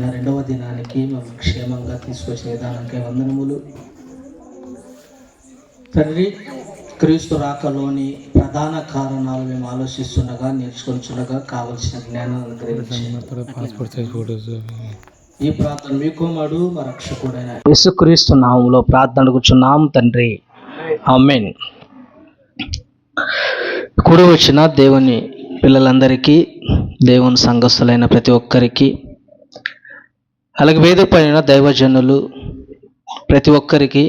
రెండవ దినానికి మేము క్షేమంగా తీసుకొచ్చే విధానానికి వందనములు. తండ్రి, క్రీస్తు రాకలోని ప్రధాన కారణాలు మేము ఆలోచిస్తుండగా నేర్చుకొనిచుండగా కావలసిన జ్ఞానాన్ని అనుగ్రహించి ఈ ప్రార్థన మీ కుమారుడు మా రక్షకుడైన యేసుక్రీస్తు నామములో ప్రార్థన అడుగుచున్నాం తండ్రి, ఆమేన్. కూడి వచ్చిన దేవుని పిల్లలందరికీ, దేవుని సంఘస్థులైన ప్రతి ఒక్కరికి, అలాగే వేదికపైన దైవజనులు ప్రతి ఒక్కరికి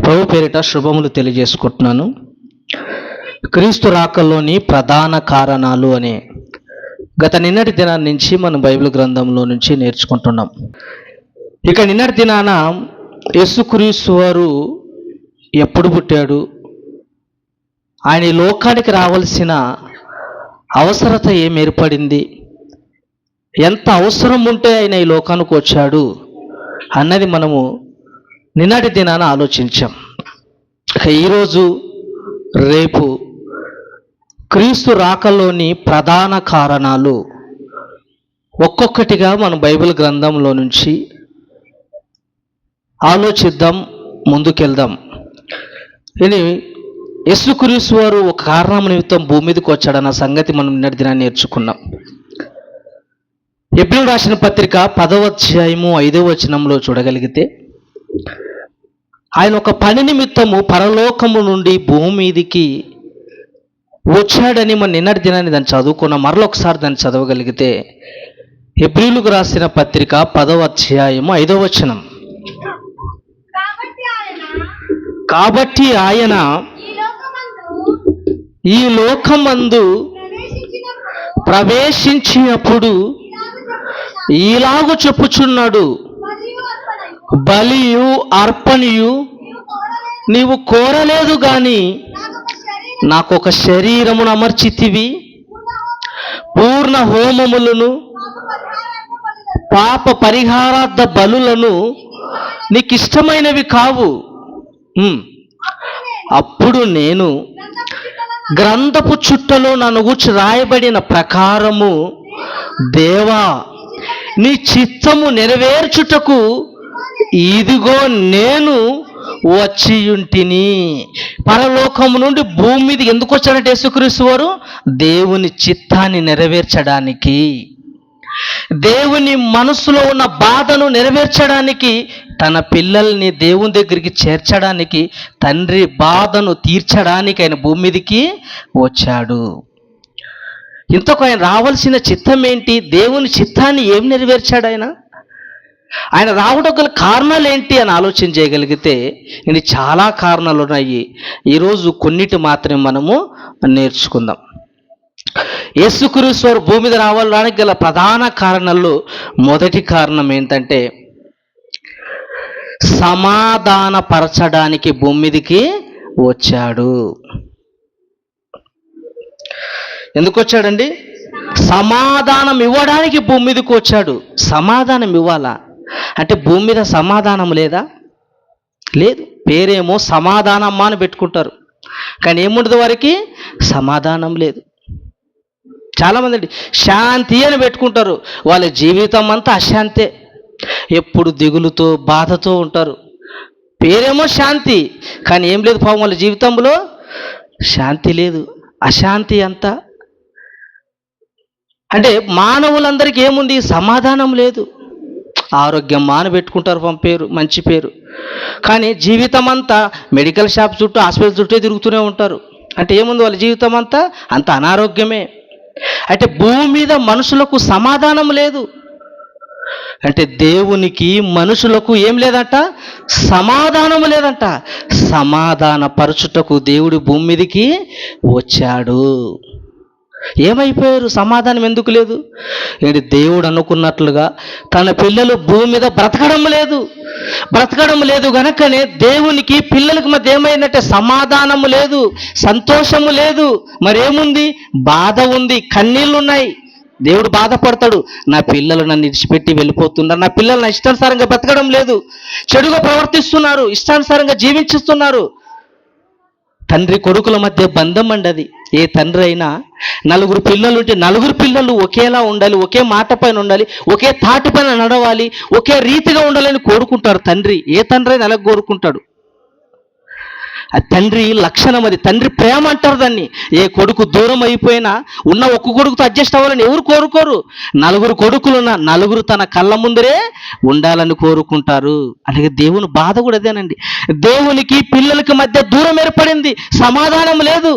ప్రభు పేరిట శుభములు తెలియజేసుకుంటున్నాను. క్రీస్తు రాకల్లోని ప్రధాన కారణాలు అనే గత నిన్నటి దినాన్ని నుంచి మనం బైబిల్ గ్రంథంలో నుంచి నేర్చుకుంటున్నాం. ఇక నిన్నటి దినాన యేసుక్రీస్తు వారు ఎప్పుడు పుట్టాడు, ఆయన ఈ లోకానికి రావాల్సిన అవసరత ఏం ఏర్పడింది, ఎంత అవసరం ఉంటే ఆయన ఈ లోకానికి వచ్చాడు అన్నది మనము నిన్నటి దినాన ఆలోచించాం. ఈరోజు రేపు క్రీస్తు రాకలోని ప్రధాన కారణాలు ఒక్కొక్కటిగా మనం బైబిల్ గ్రంథంలో నుంచి ఆలోచిద్దాం, ముందుకెళ్దాం. ఇది యేసుక్రీస్తు వారు ఒక కారణం నిమిత్తం భూమి మీదకి వచ్చాడన్న సంగతి మనం నిన్నటి దినాన్ని నేర్చుకున్నాం. హెబ్రీయులకు రాసిన పత్రిక 10వ అధ్యాయము 5వ వచనంలో చూడగలిగితే, ఆయన ఒక పని నిమిత్తము పరలోకము నుండి భూమి మీదికి వచ్చాడని మన నిన్నటి దినాన్ని దాన్ని చదువుకున్నాం. మరొకసారి దాన్ని చదవగలిగితే, హెబ్రీయులకు రాసిన పత్రిక 10వ అధ్యాయము 5వ వచనం, కాబట్టి ఆయన ఈ లోకమందు ప్రవేశించినప్పుడు ఇలాగు చెప్పుచున్నాడు, బలియు అర్పణయు నీవు కోరలేదు గాని నాకు ఒక శరీరమును అమర్చితివి, పూర్ణ హోమములను పాప పరిహారార్థ బలులను నీకు ఇష్టమైనవి కావు. అప్పుడు నేను గ్రంథపు చుట్టలో నన్ను గూర్చి రాయబడిన ప్రకారము, దేవా నీ చిత్తము నెరవేర్చుటకు ఇదిగో నేను వచ్చియుంటిని. పరలోకము నుండి భూమి మీద ఎందుకు వచ్చాడంటే యేసుక్రీస్తు వారు దేవుని చిత్తాన్ని నెరవేర్చడానికి, దేవుని మనసులో ఉన్న బాధను నెరవేర్చడానికి, తన పిల్లల్ని దేవుని దగ్గరికి చేర్చడానికి, తండ్రి బాధను తీర్చడానికి ఆయన భూమి మీదకి వచ్చాడు. ఇంతకు ఆయన రావాల్సిన చిత్తం ఏంటి? దేవుని చిత్తాన్ని ఏం నెరవేర్చాడు ఆయన? ఆయన రావడం గల కారణాలు ఏంటి అని ఆలోచన చేయగలిగితే ఇది చాలా కారణాలు ఉన్నాయి. ఈరోజు కొన్నిటి మాత్రమే మనము నేర్చుకుందాం. యేసుక్రీస్తు వారు భూమి మీద రావడానికి గల ప్రధాన కారణాల్లో మొదటి కారణం ఏంటంటే, సమాధానపరచడానికి భూమి మీదకి వచ్చాడు. ఎందుకు వచ్చాడండి? సమాధానం ఇవ్వడానికి భూమి మీదకి వచ్చాడు. సమాధానం ఇవ్వాలా అంటే భూమి మీద సమాధానం లేదా? లేదు. పేరేమో సమాధానమ్మా అని పెట్టుకుంటారు, కానీ ఏముండదు వారికి సమాధానం లేదు. చాలామంది అండి శాంతి అని పెట్టుకుంటారు, వాళ్ళ జీవితం అంతా అశాంతే, ఎప్పుడు దిగులుతో బాధతో ఉంటారు. పేరేమో శాంతి, కానీ ఏం లేదు పాపం వాళ్ళ జీవితంలో శాంతి లేదు, అశాంతి అంతా. అంటే మానవులందరికీ ఏముంది? సమాధానం లేదు. ఆరోగ్యం మానబెట్టుకుంటారు పేరు, మంచి పేరు, కానీ జీవితం అంతా మెడికల్ షాప్ చుట్టూ, హాస్పిటల్ చుట్టూ తిరుగుతూనే ఉంటారు. అంటే ఏముంది వాళ్ళ జీవితం అంతా? అంత అనారోగ్యమే. అంటే భూమి మీద మనుషులకు సమాధానం లేదు. అంటే దేవునికి మనుషులకు ఏం లేదంట? సమాధానం లేదంట. సమాధాన పరచుటకు దేవుడు భూమి మీదకి వచ్చాడు. ఏమైపోయారు? సమాధానం ఎందుకు లేదు? ఏంటి? దేవుడు అనుకున్నట్లుగా తన పిల్లలు భూమి మీద బ్రతకడం లేదు గనకనే దేవునికి పిల్లలకి మధ్య ఏమైందంటే సమాధానము లేదు, సంతోషము లేదు. మరేముంది? బాధ ఉంది, కన్నీళ్ళు ఉన్నాయి. దేవుడు బాధపడతాడు, నా పిల్లలు నన్ను ఇడిచిపెట్టి వెళ్ళిపోతున్నారు, నా పిల్లలు నా ఇష్టానుసారంగా బ్రతకడం లేదు, చెడుగా ప్రవర్తిస్తున్నారు, ఇష్టానుసారంగా జీవించిస్తున్నారు. తండ్రి కొడుకుల మధ్య బంధం అండి అది. ఏ తండ్రి అయినా నలుగురు పిల్లలు ఉంటే నలుగురు పిల్లలు ఒకేలా ఉండాలి, ఒకే మాట పైన ఉండాలి, ఒకే తాటి పైన నడవాలి, ఒకే రీతిగా ఉండాలని కోరుకుంటారు తండ్రి. ఏ తండ్రి అయినా అలా కోరుకుంటాడు. ఆ తండ్రి లక్షణం అది, తండ్రి ప్రేమ అంటారు దాన్ని. ఏ కొడుకు దూరం అయిపోయినా ఉన్న ఒక్క కొడుకుతో అడ్జస్ట్ అవ్వాలని ఎవరు కోరుకోరు. నలుగురు కొడుకులున్న నలుగురు తన కళ్ళ ముందరే ఉండాలని కోరుకుంటారు. అలాగే దేవుని బాధ కూడా అదేనండి. దేవునికి పిల్లలకి మధ్య దూరం ఏర్పడింది, సమాధానం లేదు.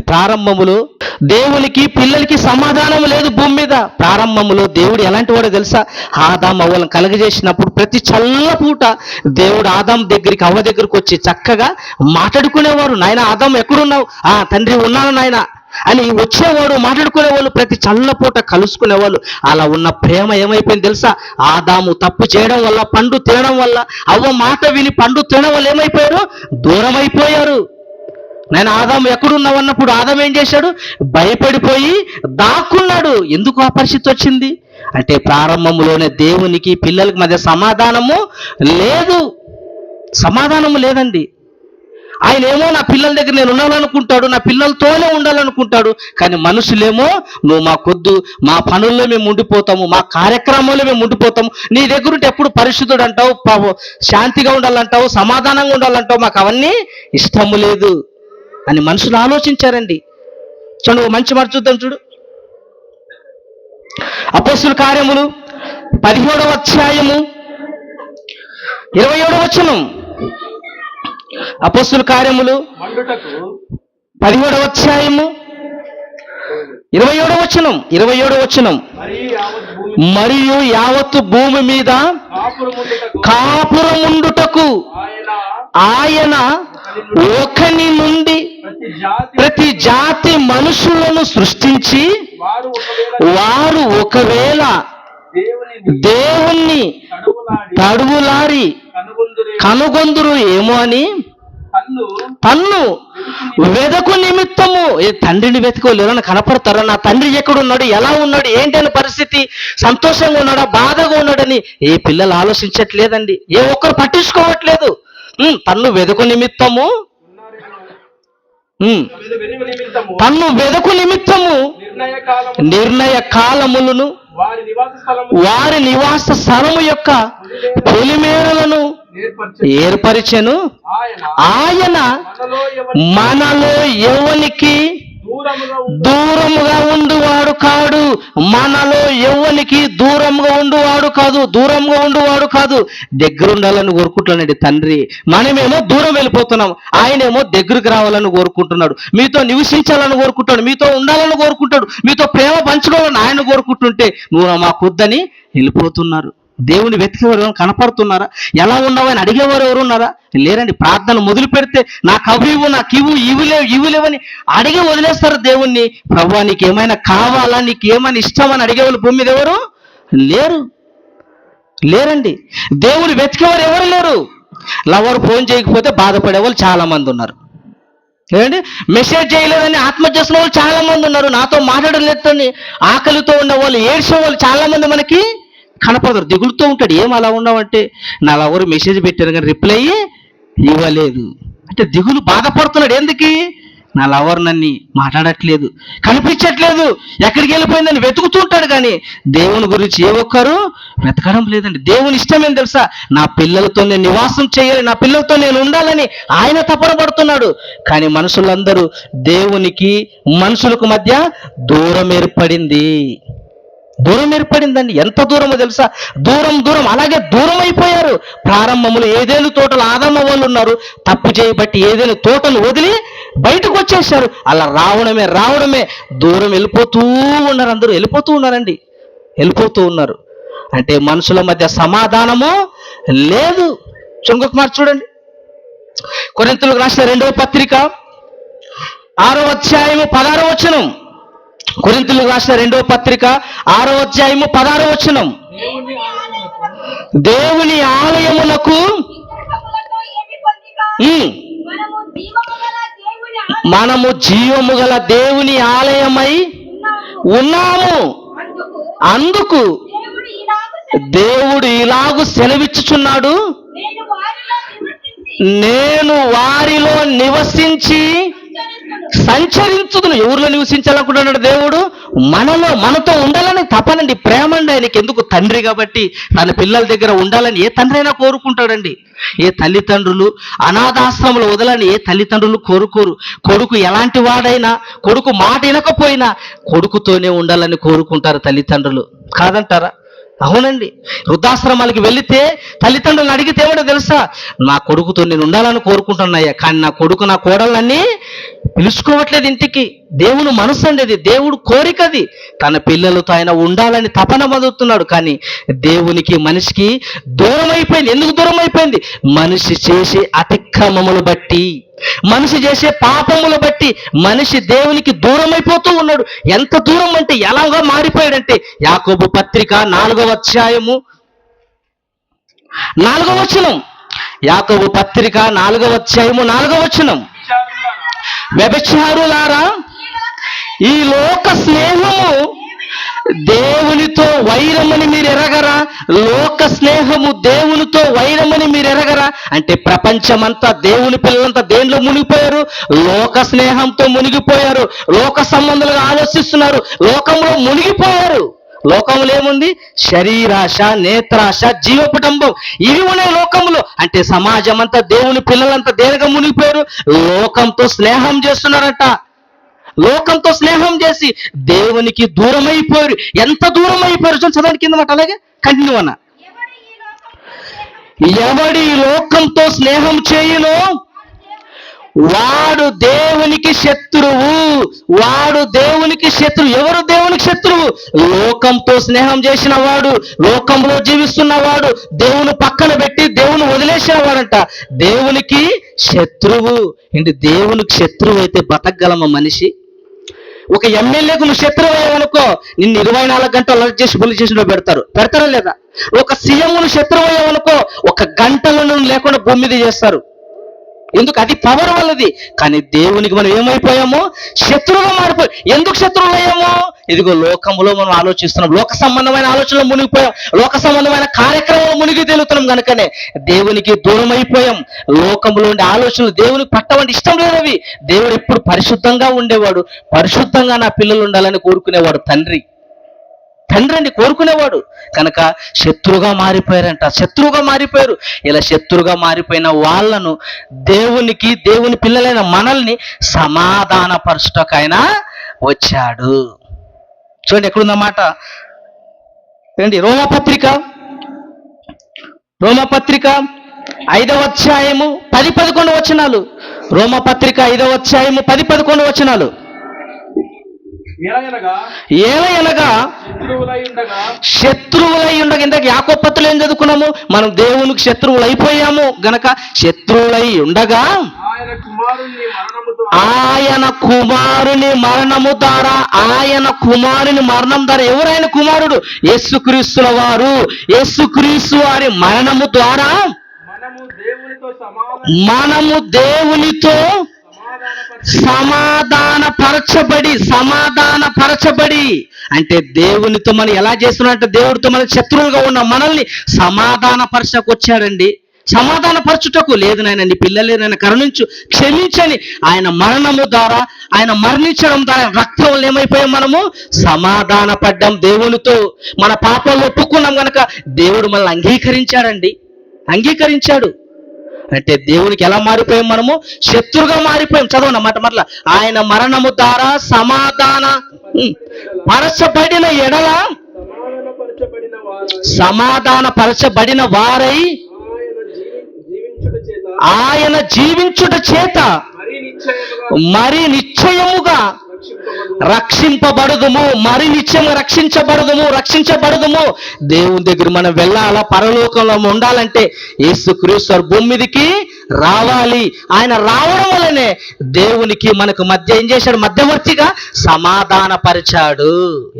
ప్రారంభములో దేవునికి పిల్లలకి సమాధానం లేదు భూమి మీద. ప్రారంభములో దేవుడు ఎలాంటి వాడో తెలుసా? ఆదాం అవ్వలను కలగజేసినప్పుడు ప్రతి చల్లపూట దేవుడు ఆదాం దగ్గరికి, అవ్వ దగ్గరికి వచ్చి చక్కగా మాట్లాడుకునేవారు. నాయన ఆదాం ఎక్కడున్నావు? తండ్రి ఉన్నాను నాయన అని వచ్చేవాడు, మాట్లాడుకునేవాళ్ళు, ప్రతి చల్లపూట కలుసుకునేవాళ్ళు. అలా ఉన్న ప్రేమ ఏమైపోయింది తెలుసా? ఆదాము తప్పు చేయడం వల్ల, పండు తినడం వల్ల, అవ్వ మాట విని పండు తినడం వల్ల ఏమైపోయారు? దూరం అయిపోయారు. నేను ఆదాము ఎక్కడున్నావు అన్నప్పుడు ఆదాం ఏం చేశాడు? భయపడిపోయి దాక్కున్నాడు. ఎందుకు ఆ పరిస్థితి వచ్చింది అంటే ప్రారంభంలోనే దేవునికి పిల్లలకి మధ్య సమాధానము లేదు. సమాధానము లేదండి. ఆయన ఏమో నా పిల్లల దగ్గర నేను ఉండాలనుకుంటాడు, నా పిల్లలతోనే ఉండాలనుకుంటాడు. కానీ మనుషులేమో నువ్వు మాకొద్దు, మా పనుల్లో మేము ఉండిపోతాము, మా కార్యక్రమాల్లో మేము ఉండిపోతాము, నీ దగ్గర ఉంటే ఎప్పుడు పరిశుద్ధుడు అంటావు, శాంతిగా ఉండాలంటావు, సమాధానంగా ఉండాలంటావు, మాకు అవన్నీ ఇష్టము లేదు అని మనుషులు ఆలోచించారండి. చూడు, మంచి మాట చూద్దాం. చూడు, అపోస్తుల కార్యములు 17వ అధ్యాయము 27వ వచనం. అపోస్తుల కార్యములు 17వ అధ్యాయము 27వ వచనం. 27వ వచనం. మరియు యావత్తు భూమి మీద కాపురముండుటకు ఆయన ఒకని నుండి ప్రతి జాతి మనుషులను సృష్టించి వారు ఒకవేళ దేవుణ్ణి తడువులారి కనుగొందురు ఏమో అని తన్ను వెదకు నిమిత్తము. తండ్రిని వెతుకోలేరని కనపడతారా? నా తండ్రి ఎక్కడున్నాడు, ఎలా ఉన్నాడు, ఏంటని పరిస్థితి, సంతోషంగా ఉన్నాడా, బాధగా ఉన్నాడని ఏ పిల్లలు ఆలోచించట్లేదండి. ఏ ఒక్కరు పట్టించుకోవట్లేదు. తన్ను వెదకు నిమిత్తము, తన్ను వెదకు నిమిత్తము నిర్ణయ కాలములను వారి నివాస స్థలము యొక్క పొలిమేరలను ఏర్పరిచెను. ఆయన మనలో ఎవనికి దూరముగా ఉండువాడు కాడు. మనలో ఎవరికి దూరంగా ఉండువాడు కాదు, దూరంగా ఉండువాడు కాదు. దగ్గర ఉండాలని కోరుకుంటున్నాడు తండ్రి. మనమేమో దూరం వెళ్ళిపోతున్నాం, ఆయనేమో దగ్గరికి రావాలని కోరుకుంటున్నాడు, మీతో నివసించాలని కోరుకుంటాడు, మీతో ఉండాలని కోరుకుంటాడు, మీతో ప్రేమ పంచుకోవాలని ఆయన కోరుకుంటుంటే నువ్వు మాకొద్దని వెళ్ళిపోతున్నారు. దేవుని వెతికేవారు కనపడుతున్నారా? ఎలా ఉన్నావు అని అడిగేవారు ఎవరు ఉన్నారా? లేరండి. ప్రార్థన మొదలు పెడితే నాకు అవి ఇవ్వు, నాకు ఇవి లేవని అడిగి వదిలేస్తారు దేవుణ్ణి. ప్రభువా నీకు ఏమైనా కావాలా, నీకు ఏమైనా ఇష్టమని అడిగేవాళ్ళు భూమి మీద ఎవరు లేరండి. దేవుని వెతికేవారు ఎవరు లేరు. లవర్ ఫోన్ చేయకపోతే బాధపడేవాళ్ళు చాలా మంది ఉన్నారు. లేదండి, మెసేజ్ చేయలేదని ఆత్మహత్య చేసిన వాళ్ళు చాలా మంది ఉన్నారు. నాతో మాట్లాడలేదని ఆకలితో ఉండేవాళ్ళు, ఏడ్చే వాళ్ళు చాలా మంది మనకి కనపడతారు. దిగులుతో ఉంటాడు. ఏం అలా ఉన్నావంటే నా ఎవరు మెసేజ్ పెట్టారు కానీ రిప్లై ఇవ్వలేదు అంటే దిగులు, బాధపడుతున్నాడు. ఎందుకు? నా లవర్ నన్ను మాట్లాడట్లేదు, కనిపించట్లేదు, ఎక్కడికి వెళ్ళిపోయిందని వెతుకుతుంటాడు. కానీ దేవుని గురించి ఏ ఒక్కరు వెతకడం లేదండి. దేవుని ఇష్టం ఏం తెలుసా? నా పిల్లలతో నేను నివాసం చేయాలి, నా పిల్లలతో నేను ఉండాలని ఆయన తపన పడుతున్నాడు. కానీ మనుషులందరూ దేవునికి మనుషులకు మధ్య దూరం ఏర్పడింది. దూరం ఏర్పడిందండి. ఎంత దూరమో తెలుసా? దూరం అలాగే దూరం అయిపోయారు. ప్రారంభములు ఏదేను తోటలు ఆదామ వాళ్ళు ఉన్నారు, తప్పు చేయబట్టి ఏదేను తోటలు వదిలి బయటకు వచ్చేసారు. అలా రావడమే దూరం వెళ్ళిపోతూ ఉన్నారు. అందరూ వెళ్ళిపోతూ ఉన్నారండి, వెళ్ళిపోతూ ఉన్నారు. అంటే మనుషుల మధ్య సమాధానము లేదు. ఇంకొక మాట చూడండి, కొరింథీయులకు రాసిన 2వ పత్రిక 6వ అధ్యాయము 16వ వచనం. కొరింథీయులకు రాసిన 2వ పత్రిక 6వ అధ్యాయము 16వ వచనం. దేవుని ఆలయమునకు మనము జీవము గల దేవుని ఆలయమై ఉన్నాము. అందుకు దేవుడు ఇలాగు సెలవిచ్చుచున్నాడు, నేను వారిలో నివసించి సంచరించుదును. ఎవరిలో నివసించాలనుకుంటున్నాడు దేవుడు? మనతో ఉండాలని తపనండి, ప్రేమ అండి ఆయనకి. ఎందుకు? తండ్రి కాబట్టి తన పిల్లల దగ్గర ఉండాలని ఏ తండ్రి అయినా కోరుకుంటాడండి. ఏ తల్లిదండ్రులు అనాథాశ్రమంలో వదలని ఏ తల్లిదండ్రులు కోరుకోరు. కొడుకు ఎలాంటి వాడైనా, కొడుకు మాట వినకపోయినా కొడుకుతోనే ఉండాలని కోరుకుంటారు తల్లిదండ్రులు. కాదంటారా? అవునండి. వృద్ధాశ్రమాలకి వెళితే తల్లిదండ్రులను అడిగితే ఏమిటో తెలుసా? నా కొడుకుతో నేను ఉండాలని కోరుకుంటున్నాయా, కానీ నా కొడుకు నా కోడళ్ళని పిలుచుకోవట్లేదు ఇంటికి. దేవుని మనసు అండి అది, దేవుడు కోరికది. తన పిల్లలతో ఆయన ఉండాలని తపన మొదలుతున్నాడు. కానీ దేవునికి మనిషికి దూరం అయిపోయింది. ఎందుకు దూరం అయిపోయింది? మనిషి చేసే అతిక్రమములు బట్టి, మనిషి చేసే పాపములు బట్టి మనిషి దేవునికి దూరం అయిపోతూ ఉన్నాడు. ఎంత దూరం అంటే ఎలాగా మారిపోయాడంటే, యాకోబు పత్రిక 4వ అధ్యాయము 4వ వచనం. యాకోబు పత్రిక 4వ అధ్యాయము 4వ వచనం. వ్యభిచారులారా, ఈ లోక స్నేహము దేవునితో వైరమని మీరు ఎరగరా? లోక స్నేహము దేవునితో వైరమని మీరు ఎరగరా? అంటే ప్రపంచమంతా, దేవుని పిల్లలంతా దేనిలో మునిగిపోయారు? లోక స్నేహంతో మునిగిపోయారు. లోక సంబంధాలుగా ఆలోచిస్తున్నారు, లోకంలో మునిగిపోయారు. లోకంలో ఏముంది? శరీరాశ, నేత్రాశ, జీవకుటుంబం, ఇవి ఉన్నాయి లోకంలో. అంటే సమాజం అంతా, దేవుని పిల్లలంతా దేనిగా మునిగిపోయారు? లోకంతో స్నేహం చేస్తున్నారట. లోకంతో స్నేహం చేసి దేవునికి దూరం అయిపోయారు. ఎంత దూరం అయిపోయారు చదవండి కింద మాట, అలాగే కంటిన్యూ అన్న. ఎవడి లోకంతో స్నేహం చేయునో వాడు దేవునికి శత్రువు. వాడు దేవునికి శత్రువు. ఎవరు దేవునికి శత్రువు? లోకంతో స్నేహం చేసిన వాడు, లోకంలో జీవిస్తున్నవాడు, దేవుని పక్కన పెట్టి దేవుని వదిలేసిన వాడంట దేవునికి శత్రువు. ఏంటి? దేవునికి శత్రువు అయితే బతకగలమా మనిషి? ఒక ఎమ్మెల్యేకు నువ్వు శత్రువు అయ్యావనుకో, నిన్ను 24 గంటలు అలర్ట్ చేసి పోలీస్ స్టేషన్లో పెడతారా లేదా? ఒక సీఎంను శత్రువు అయ్యావనుకో, 1 గంటలో నువ్వు లేకుండా భూమి మీద చేస్తారు. ఎందుకు? అది పవర్ వల్లది. కానీ దేవునికి మనం ఏమైపోయామో? శత్రువుగా మారిపోయి. ఎందుకు శత్రువులు అయ్యామో? ఇదిగో లోకములో మనం ఆలోచిస్తున్నాం, లోక సంబంధమైన ఆలోచనలు మునిగిపోయాం, లోక సంబంధమైన కార్యక్రమాలు మునిగి తేలుతున్నాం. కనుకనే దేవునికి దూరం అయిపోయాం. లోకములో ఉండే ఆలోచనలు దేవునికి పట్టవంటి ఇష్టం లేనివి. దేవుడు ఎప్పుడు పరిశుద్ధంగా ఉండేవాడు. పరిశుద్ధంగా నా పిల్లలు ఉండాలని కోరుకునేవాడు తండ్రి అండి, కోరుకునేవాడు. కనుక శత్రువుగా మారిపోయారంట. శత్రువుగా మారిపోయారు. ఇలా శత్రువుగా మారిపోయిన వాళ్ళను దేవుని పిల్లలైన మనల్ని సమాధానపరచుటకైనా వచ్చాడు. చూడండి ఎక్కడుందన్నమాట. ఏంటి? రోమపత్రిక 5వ అధ్యాయము 10-11 వచనాలు. రోమపత్రిక 5వ అధ్యాయము 10-11 వచనాలు. ఏలయనగా శత్రువులై ఉండగా, ఇందాక యాకోబు పత్రికలో ఏం చదువుకున్నాము? మనం దేవునికి శత్రువులు అయిపోయాము గనక శత్రువులై ఉండగా ఆయన కుమారుని మరణము ద్వారా, ఆయన కుమారుని మరణం ద్వారా, ఎవరైన కుమారుడు? యేసుక్రీస్తుల వారు. యేసుక్రీస్తు వారి మరణము ద్వారా మనము దేవునితో సమాధానపరచబడి. అంటే దేవునితో మనం ఎలా చేస్తున్నాడంటే, దేవుడితో మన శత్రువులుగా ఉన్న మనల్ని సమాధానపరచకొచ్చాడండి. సమాధానపరచుటకు లేదు నాయన, నీ పిల్లలే నాయన కరుణించు, క్షమించని ఆయన మరణము ద్వారా, ఆయన మరణించడం ద్వారా రక్తం ఏమైపోయాం? మనము సమాధాన పడ్డాం దేవునితో. మన పాపాలు ఒప్పుకున్నాం కనుక దేవుడు మనల్ని అంగీకరించాడు. అంటే దేవునికి ఎలా మారిపోయాం? మనము శత్రువుగా మారిపోయాం. చదవనమాట మరలా. ఆయన మరణము ద్వారా పరచబడిన ఎడల, సమాధానపరచబడిన వారై ఆయన జీవించుట చేత మరి నిశ్చయముగా రక్షింపబడదుము. మరి నిత్యంగా రక్షించబడదుము. దేవుని దగ్గర మనం వెళ్ళాలా, పరలోకంలో ఉండాలంటే యేసుక్రీస్తు భూమి మీదకి రావాలి. ఆయన రావడం వల్లనే దేవునికి మనకు మధ్య ఏం చేశాడు? మధ్యవర్తిగా సమాధానపరిచాడు.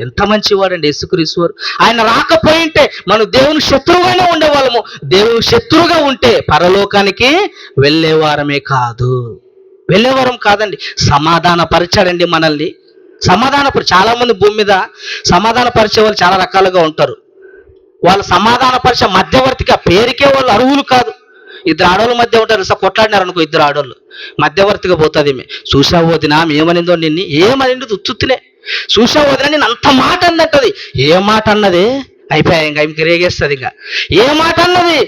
ఎంత మంచివాడండి యేసుక్రీస్తు వారు. ఆయన రాకపోయింటే మనం దేవుని శత్రువుగానే ఉండేవాళ్ళము. దేవుని శత్రువుగా ఉంటే పరలోకానికి వెళ్ళేవారం కాదండి. సమాధానపరిచాడండి మనల్ని. చాలా మంది భూమి మీద సమాధానపరిచే వాళ్ళు చాలా రకాలుగా ఉంటారు. వాళ్ళు సమాధానపరిచే మధ్యవర్తిగా పేరుకే వాళ్ళు అర్హులు కాదు. ఇద్దరు ఆడవాళ్ళ మధ్య ఉంటారు సార్, కొట్లాడినారు అనుకో ఇద్దరు ఆడవాళ్ళు, మధ్యవర్తిగా పోతుంది ఈమె. చూసా వదినా ఏమనిందో నిన్ను, ఏమనిందో ఉత్తుత్తినే. చూసా వదినా నేను అంత మాట అన్నట్టది. ఏ మాట అన్నది? అయిపోయా ఇంకా ఈమెకి రేగేస్తుంది. ఇంకా ఏ మాట అన్నది?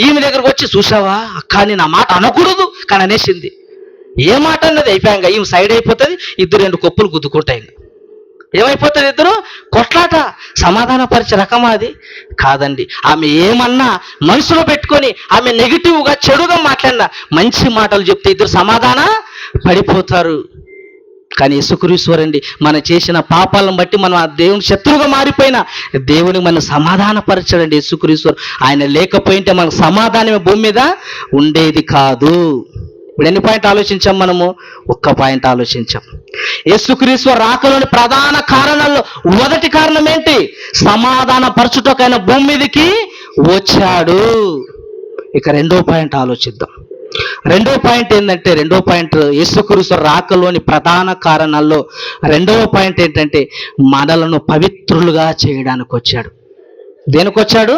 ఈమె దగ్గరకు వచ్చి చూసావా అక్క నేను ఆ మాట అనకూడదు కానీ అనేసింది. ఏ మాట అన్నది? అయిపోయాక ఈమె సైడ్ అయిపోతుంది, ఇద్దరు రెండు కొప్పులు గుద్దుకుంటాయి. ఏమైపోతుంది? ఇద్దరు కొట్లాట. సమాధానపరిచే రకమా అది? కాదండి. ఆమె ఏమన్నా మనసులో పెట్టుకొని ఆమె నెగిటివ్గా చెడుగా మాట్లాడినా మంచి మాటలు చెప్తే ఇద్దరు సమాధాన పడిపోతారు. కానీ యేసుక్రీశ్వరండి మన చేసిన పాపాలను బట్టి మనం ఆ దేవుని శత్రువుగా మారిపోయినా దేవుని మనం సమాధానపరచడండి యేసుక్రీశ్వరు. ఆయన లేకపోయింటే మనకు సమాధానమే భూమి మీద ఉండేది కాదు. ఇప్పుడు ఎన్ని పాయింట్ ఆలోచించాం మనము? ఒక్క పాయింట్ ఆలోచించాం. యేసుక్రీశ్వరు రాకలోని ప్రధాన కారణాల్లో మొదటి కారణం ఏంటి? సమాధాన పరచుటకైన భూమి మీదకి వచ్చాడు. ఇక రెండో పాయింట్ ఆలోచిద్దాం. రెండో పాయింట్ ఏంటంటే, రెండో పాయింట్ యేసుక్రీస్తు రాకలోని ప్రధాన కారణాల్లో రెండవ పాయింట్ ఏంటంటే మనలను పవిత్రులుగా చేయడానికి వచ్చాడు. దేనికి వచ్చాడు?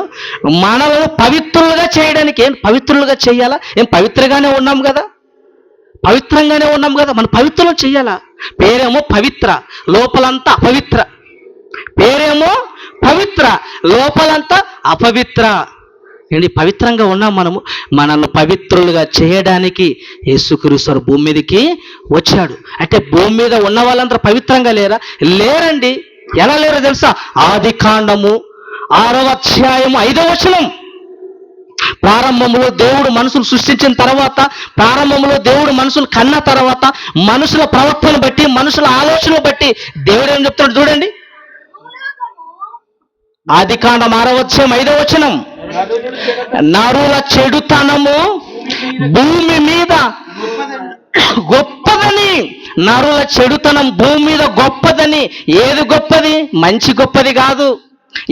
మనలను పవిత్రులుగా చేయడానికి. ఏం పవిత్రులుగా చేయాలా? ఏం పవిత్రంగానే ఉన్నాం కదా, పవిత్రంగానే ఉన్నాం కదా, మనం పవిత్రం చెయ్యాలా? పేరేమో పవిత్ర, లోపలంతా అపవిత్ర. పేరేమో పవిత్ర, లోపలంతా అపవిత్ర. ఏంటి? పవిత్రంగా ఉన్నాం మనము. మనల్ని పవిత్రులుగా చేయడానికి యేసుక్రీస్తు భూమి మీదకి వచ్చాడు. అంటే భూమి మీద ఉన్న వాళ్ళందరూ పవిత్రంగా లేరా? లేరండి. ఎలా లేరో తెలుసా? ఆదికాండము 6వ అధ్యాయము 5వ వచనం. ప్రారంభంలో దేవుడు మనుషులు సృష్టించిన తర్వాత, ప్రారంభంలో దేవుడు మనుషులు కన్న తర్వాత, మనుషుల ప్రవర్తన బట్టి, మనుషుల ఆలోచన బట్టి దేవుడు ఏం చెప్తున్నాడు చూడండి. ఆదికాండం 6వ అధ్యాయం 5వ వచనం. నరుల చెడుతనము భూమి మీద గొప్పదని. నరుల చెడుతనం భూమి మీద గొప్పదని. ఏది గొప్పది? మంచి గొప్పది కాదు.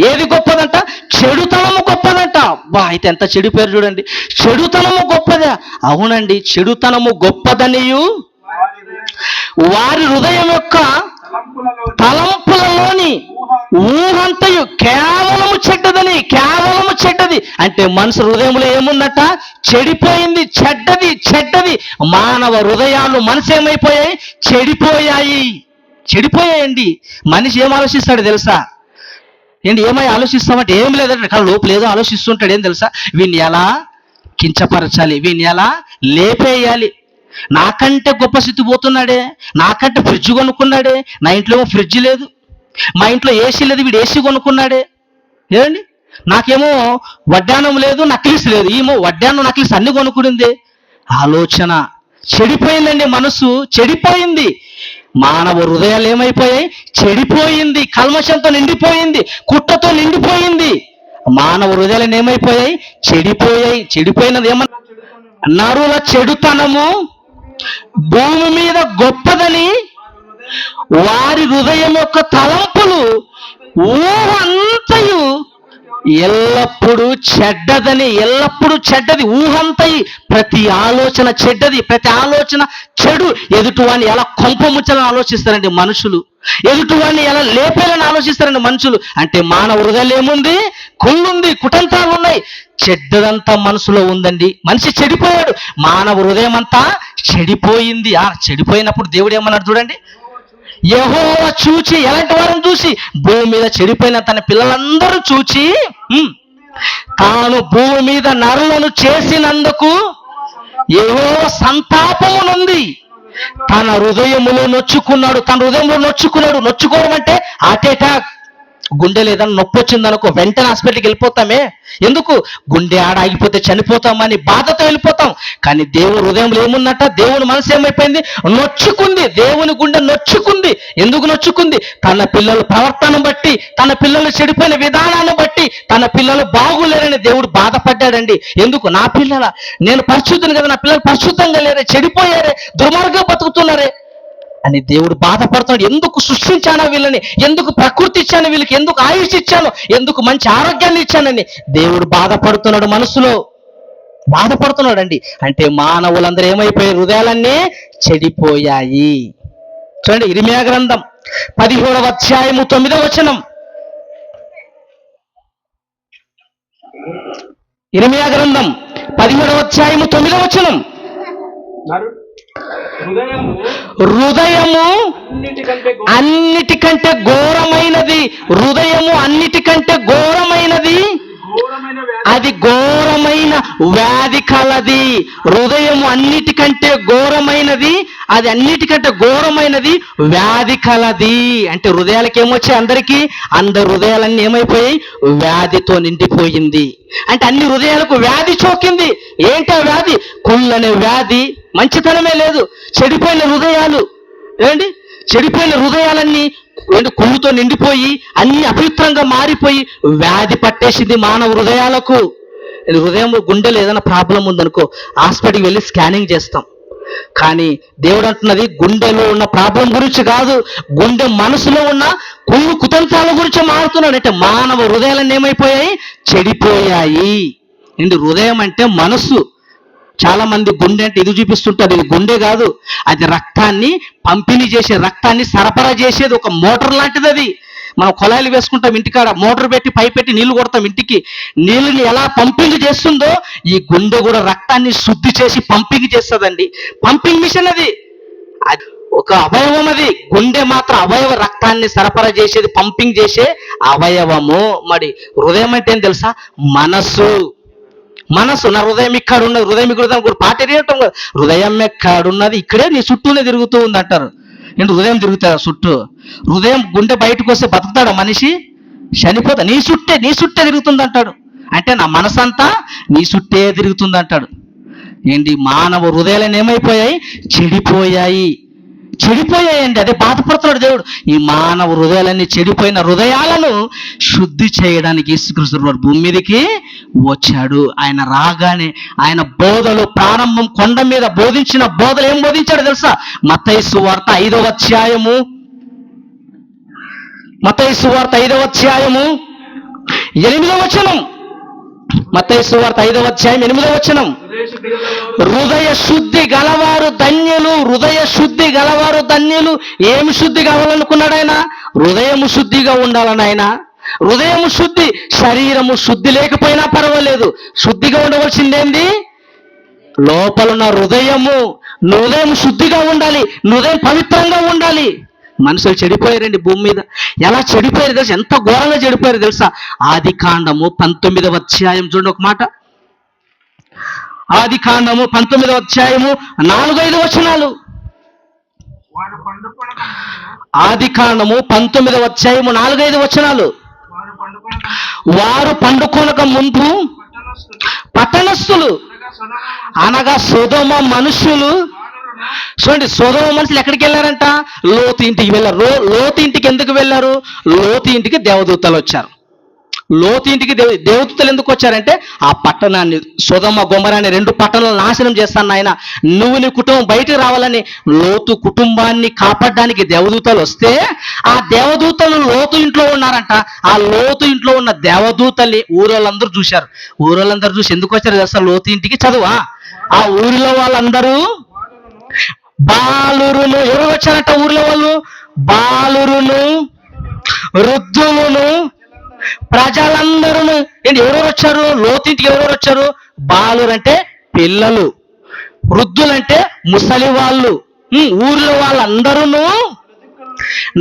ఏది గొప్పదంట? చెడుతనము గొప్పదంట. బా, అయితే ఎంత చెడిపోయారు చూడండి. చెడుతనము గొప్పదా? అవునండి, చెడుతనము గొప్పదనియు వారి హృదయం యొక్క తలంపులలోని ఊహంతయు కేవలము చెడ్డదని. కేవలము చెడ్డది అంటే మనసు హృదయంలో ఏముందట? చెడిపోయింది, చెడ్డది, చెడ్డది. మానవ హృదయాలు మనసు ఏమైపోయాయి? చెడిపోయాయి, చెడిపోయాయండి. మనిషి ఏం ఆలోచిస్తాడు తెలుసా? ఏంటి ఏమై ఆలోచిస్తామంటే ఏం లేదంటే కానీ లోపల ఏదో ఆలోచిస్తుంటాడు. ఏం తెలుసా? వీడిని ఎలా కించపరచాలి, వీడిని ఎలా లేపేయాలి. నాకంటే గొప్ప స్థితి పోతున్నాడే, నాకంటే ఫ్రిడ్జ్ కొనుక్కున్నాడే, నా ఇంట్లో ఏమో ఫ్రిడ్జ్ లేదు, మా ఇంట్లో ఏసీ లేదు, వీడు ఏసీ కొనుక్కున్నాడే. ఏమండి? నాకేమో వడ్డానం లేదు, నక్లీస్ లేదు, ఏమో వడ్డానం నక్లీస్ అన్ని కొనుక్కునింది. ఆలోచన చెడిపోయిందండి. మనసు చెడిపోయింది. మానవ హృదయాలు ఏమైపోయాయి? చెడిపోయింది. కల్మషంతో నిండిపోయింది, కుట్రతో నిండిపోయింది. మానవ హృదయాలు ఏమైపోయాయి? చెడిపోయాయి. చెడిపోయినది ఏమన్నా? నరుల చెడుతనము భూమి మీద గొప్పదని వారి హృదయం యొక్క తలంపులు ఊహంతయు ఎల్లప్పుడూ చెడ్డదని. ఎల్లప్పుడూ చెడ్డది ఊహంతయి. ప్రతి ఆలోచన చెడ్డది, ప్రతి ఆలోచన చెడు. ఎదుటివాడిని ఎలా కొంపముచ్చాలని ఆలోచిస్తారండి మనుషులు, ఎదుటివాడిని ఎలా లేపేయాలని ఆలోచిస్తారండి మనుషులు. అంటే మానవ హృదయాలు ఏముంది? కుళ్ళుంది, కుటంత్రాలు ఉన్నాయి, చెడ్డదంతా మనసులో ఉందండి. మనిషి చెడిపోయాడు, మానవ హృదయం అంతా చెడిపోయింది. ఆ చెడిపోయినప్పుడు దేవుడు ఏమన్నాడు చూడండి. యెహోవా చూచి, ఎలాంటి వారిని చూసి? భూమి మీద చెడిపోయిన తన పిల్లలందరూ చూచి తాను భూమి మీద నరులను చేసినందుకు యెహోవా సంతాపమునుంది, తన హృదయములో నొచ్చుకున్నాడు. తన హృదయంలో నొచ్చుకున్నాడు. నొచ్చుకోవడం అంటే హార్ట్ అటాక్. గుండె లేదని నొప్పి వచ్చిందనుకో వెంటనే హాస్పిటల్కి వెళ్ళిపోతామే. ఎందుకు? గుండె ఆగిపోతే చనిపోతామని బాధతో వెళ్ళిపోతాం. కానీ దేవుని హృదయంలో ఏముందట? దేవుని మనసు ఏమైపోయింది? నొచ్చుకుంది. దేవుని గుండె నొచ్చుకుంది. ఎందుకు నొచ్చుకుంది? తన పిల్లల ప్రవర్తన బట్టి, తన పిల్లలు చెడిపోయిన విధానాన్ని బట్టి, తన పిల్లలు బాగులేరని దేవుడు బాధపడ్డాడండి. ఎందుకు? నా పిల్లల, నేను పరిశుద్ధుని కదా, నా పిల్లలు పరిశుద్ధంగా లేరే, చెడిపోయారే, దుర్మార్గంగా బతుకుతున్నారే అని దేవుడు బాధపడుతున్నాడు. ఎందుకు సృష్టించాను వీళ్ళని? ఎందుకు ప్రకృతి ఇచ్చాను వీళ్ళకి? ఎందుకు ఆయుష్ ఇచ్చాను? ఎందుకు మంచి ఆరోగ్యాన్ని ఇచ్చానని దేవుడు బాధపడుతున్నాడు. మనసులో బాధపడుతున్నాడు అండి. అంటే మానవులందరూ ఏమైపోయారు? హృదయాలన్నీ చెడిపోయాయి. చూడండి, ఇర్మీయా గ్రంథం 17వ అధ్యాయము 9వ వచనం. ఇర్మీయా గ్రంథం 17వ అధ్యాయము 9వ వచనం. హృదయము అన్నిటికంటే ఘోరమైనది. హృదయము అన్నిటికంటే ఘోరమైనది, అది ఘోరమైన వ్యాధి కలది. హృదయము అన్నిటికంటే ఘోరమైనది, అది అన్నిటికంటే ఘోరమైనది వ్యాధి కలది. అంటే హృదయాలకి ఏమొచ్చాయి? అందరి హృదయాలన్నీ ఏమైపోయాయి? వ్యాధితో నిండిపోయింది. అంటే అన్ని హృదయాలకు వ్యాధి సోకింది. ఏంటి ఆ వ్యాధి? కుళ్ళనే వ్యాధి. మంచితనమే లేదు. చెడిపోయిన హృదయాలు. ఏంటి? చెడిపోయిన హృదయాలన్నీ కుళ్ళుతో నిండిపోయి అన్ని అపవిత్రంగా మారిపోయి వ్యాధి పట్టేసింది మానవ హృదయాలకు. హృదయం, గుండెలో ఏదైనా ప్రాబ్లం ఉందనుకో హాస్పిటల్కి వెళ్ళి స్కానింగ్ చేస్తాం. కానీ దేవుడు అంటున్నది గుండెలో ఉన్న ప్రాబ్లం గురించి కాదు, గుండె మనసులో ఉన్న కుళ్ళు కుతంత్రాల గురించి మారుతున్నాడు. అంటే మానవ హృదయాలన్నీ ఏమైపోయాయి? చెడిపోయాయి. హృదయం అంటే మనస్సు. చాలా మంది గుండె అంటే ఇది చూపిస్తుంటారు. ఇది గుండె కాదు, అది రక్తాన్ని పంపిణీ చేసే, రక్తాన్ని సరఫరా చేసేది ఒక మోటార్ లాంటిది. అది మనం కొలాయిలు వేసుకుంటాం ఇంటికాడ, మోటార్ పెట్టి పై పెట్టి నీళ్లు కొడతాం ఇంటికి. నీళ్ళని ఎలా పంపింగ్ చేస్తుందో ఈ గుండె కూడా రక్తాన్ని శుద్ధి చేసి పంపింగ్ చేస్తుందండి. పంపింగ్ మిషన్ అది ఒక అవయవం. అది గుండె మాత్రం అవయవ, రక్తాన్ని సరఫరా చేసేది, పంపింగ్ చేసే అవయవము. మరి హృదయం అంటే ఏం తెలుసా? మనస్సు. నా హృదయం ఇక్కడ ఉన్నది. హృదయం ఇక్కడ పాట ఎరియటం కదా. హృదయం ఎక్కడున్నది? ఇక్కడే నీ చుట్టూనే తిరుగుతూ ఉంది అంటారు. ఏంటి హృదయం తిరుగుతాడు చుట్టూ? హృదయం గుండె బయటకు వస్తే బతుకుతాడా మనిషి? చనిపోతా. నీ చుట్టే తిరుగుతుంది అంటాడు. అంటే నా మనసంతా నీ చుట్టే తిరుగుతుంది అంటాడు. ఏంటి? మానవ హృదయాలను ఏమైపోయాయి? చెడిపోయాయండి. అదే బాధపడుతున్నాడు దేవుడు. ఈ మానవ హృదయాలన్నీ చెడిపోయిన హృదయాలను శుద్ధి చేయడానికి యేసుక్రీస్తు వారు భూమి మీదకి వచ్చాడు. ఆయన రాగానే ఆయన బోధలు ప్రారంభం, కొండ మీద బోధించిన బోధలు ఏం బోధించాడు తెలుసా? మత్తయి సువార్త 5వ అధ్యాయము, మత్తయి సువార్త 5వ అధ్యాయము 8వ వచనం. మత్తయి సువార్త 5వ అధ్యాయం 8వ వచనం. హృదయ శుద్ధి గలవారు ధన్యులు. హృదయ శుద్ధి గలవారు ధన్యులు. ఏమి శుద్ధి కావాలనుకున్నాడు ఆయన? హృదయము శుద్ధిగా ఉండాలని ఆయన. హృదయము శుద్ధి. శరీరము శుద్ధి లేకపోయినా పర్వాలేదు, శుద్ధిగా ఉండవలసిందేంది? లోపలున్న హృదయము. హృదయం శుద్ధిగా ఉండాలి, హృదయం పవిత్రంగా ఉండాలి. మనుషులు చెడిపోయారండి భూమి మీద. ఎలా చెడిపోయారు తెలుసా? ఎంత ఘోరంగా చెడిపోయారు తెలుసా? ఆదికాండము 19వ అధ్యాయం చూడండి ఒక మాట. ఆదికాండము 19వ అధ్యాయము 4-5 వచనాలు. ఆదికాండము 19వ అధ్యాయము 4-5 వచనాలు. వారు పండుకొనక ముందు పట్టణస్థులు అనగా సొదొమ మనుషులు. చూడండి, సొదొమ మనుషులు ఎక్కడికి వెళ్ళారంట? లోతు ఇంటికి వెళ్ళారు. లోతు ఇంటికి ఎందుకు వెళ్ళారు? లోతు ఇంటికి దేవదూతలు వచ్చారు. లోతు ఇంటికి దేవదూతలు ఎందుకు వచ్చారంటే ఆ పట్టణాన్ని, సొదొమ గొమొర్రా అనే 2 పట్టణాలను నాశనం చేస్తాను ఆయన, నువ్వు నీ కుటుంబం బయటకు రావాలని లోతు కుటుంబాన్ని కాపాడడానికి దేవదూతలు వస్తే ఆ దేవదూతలు లోతు ఇంట్లో ఉన్నారంట. ఆ లోతు ఇంట్లో ఉన్న దేవదూతల్ని ఊరోళ్ళందరూ చూశారు. ఊరోళ్ళందరూ చూసి ఎందుకు వచ్చారు తెలుసా? లోతు ఇంటికి చదువా? ఆ ఊరిలో వాళ్ళందరూ బాలురును. ఎవరు వచ్చారంట ఊరిలో వాళ్ళు? బాలురును, వృద్ధులను, ప్రజలందరూ. ఏంటి ఎవరెవరు వచ్చారు? లోతింటికి ఎవరెవరు వచ్చారు? బాలురు అంటే పిల్లలు, వృద్ధులంటే ముసలి వాళ్ళు, ఊర్లో వాళ్ళందరూ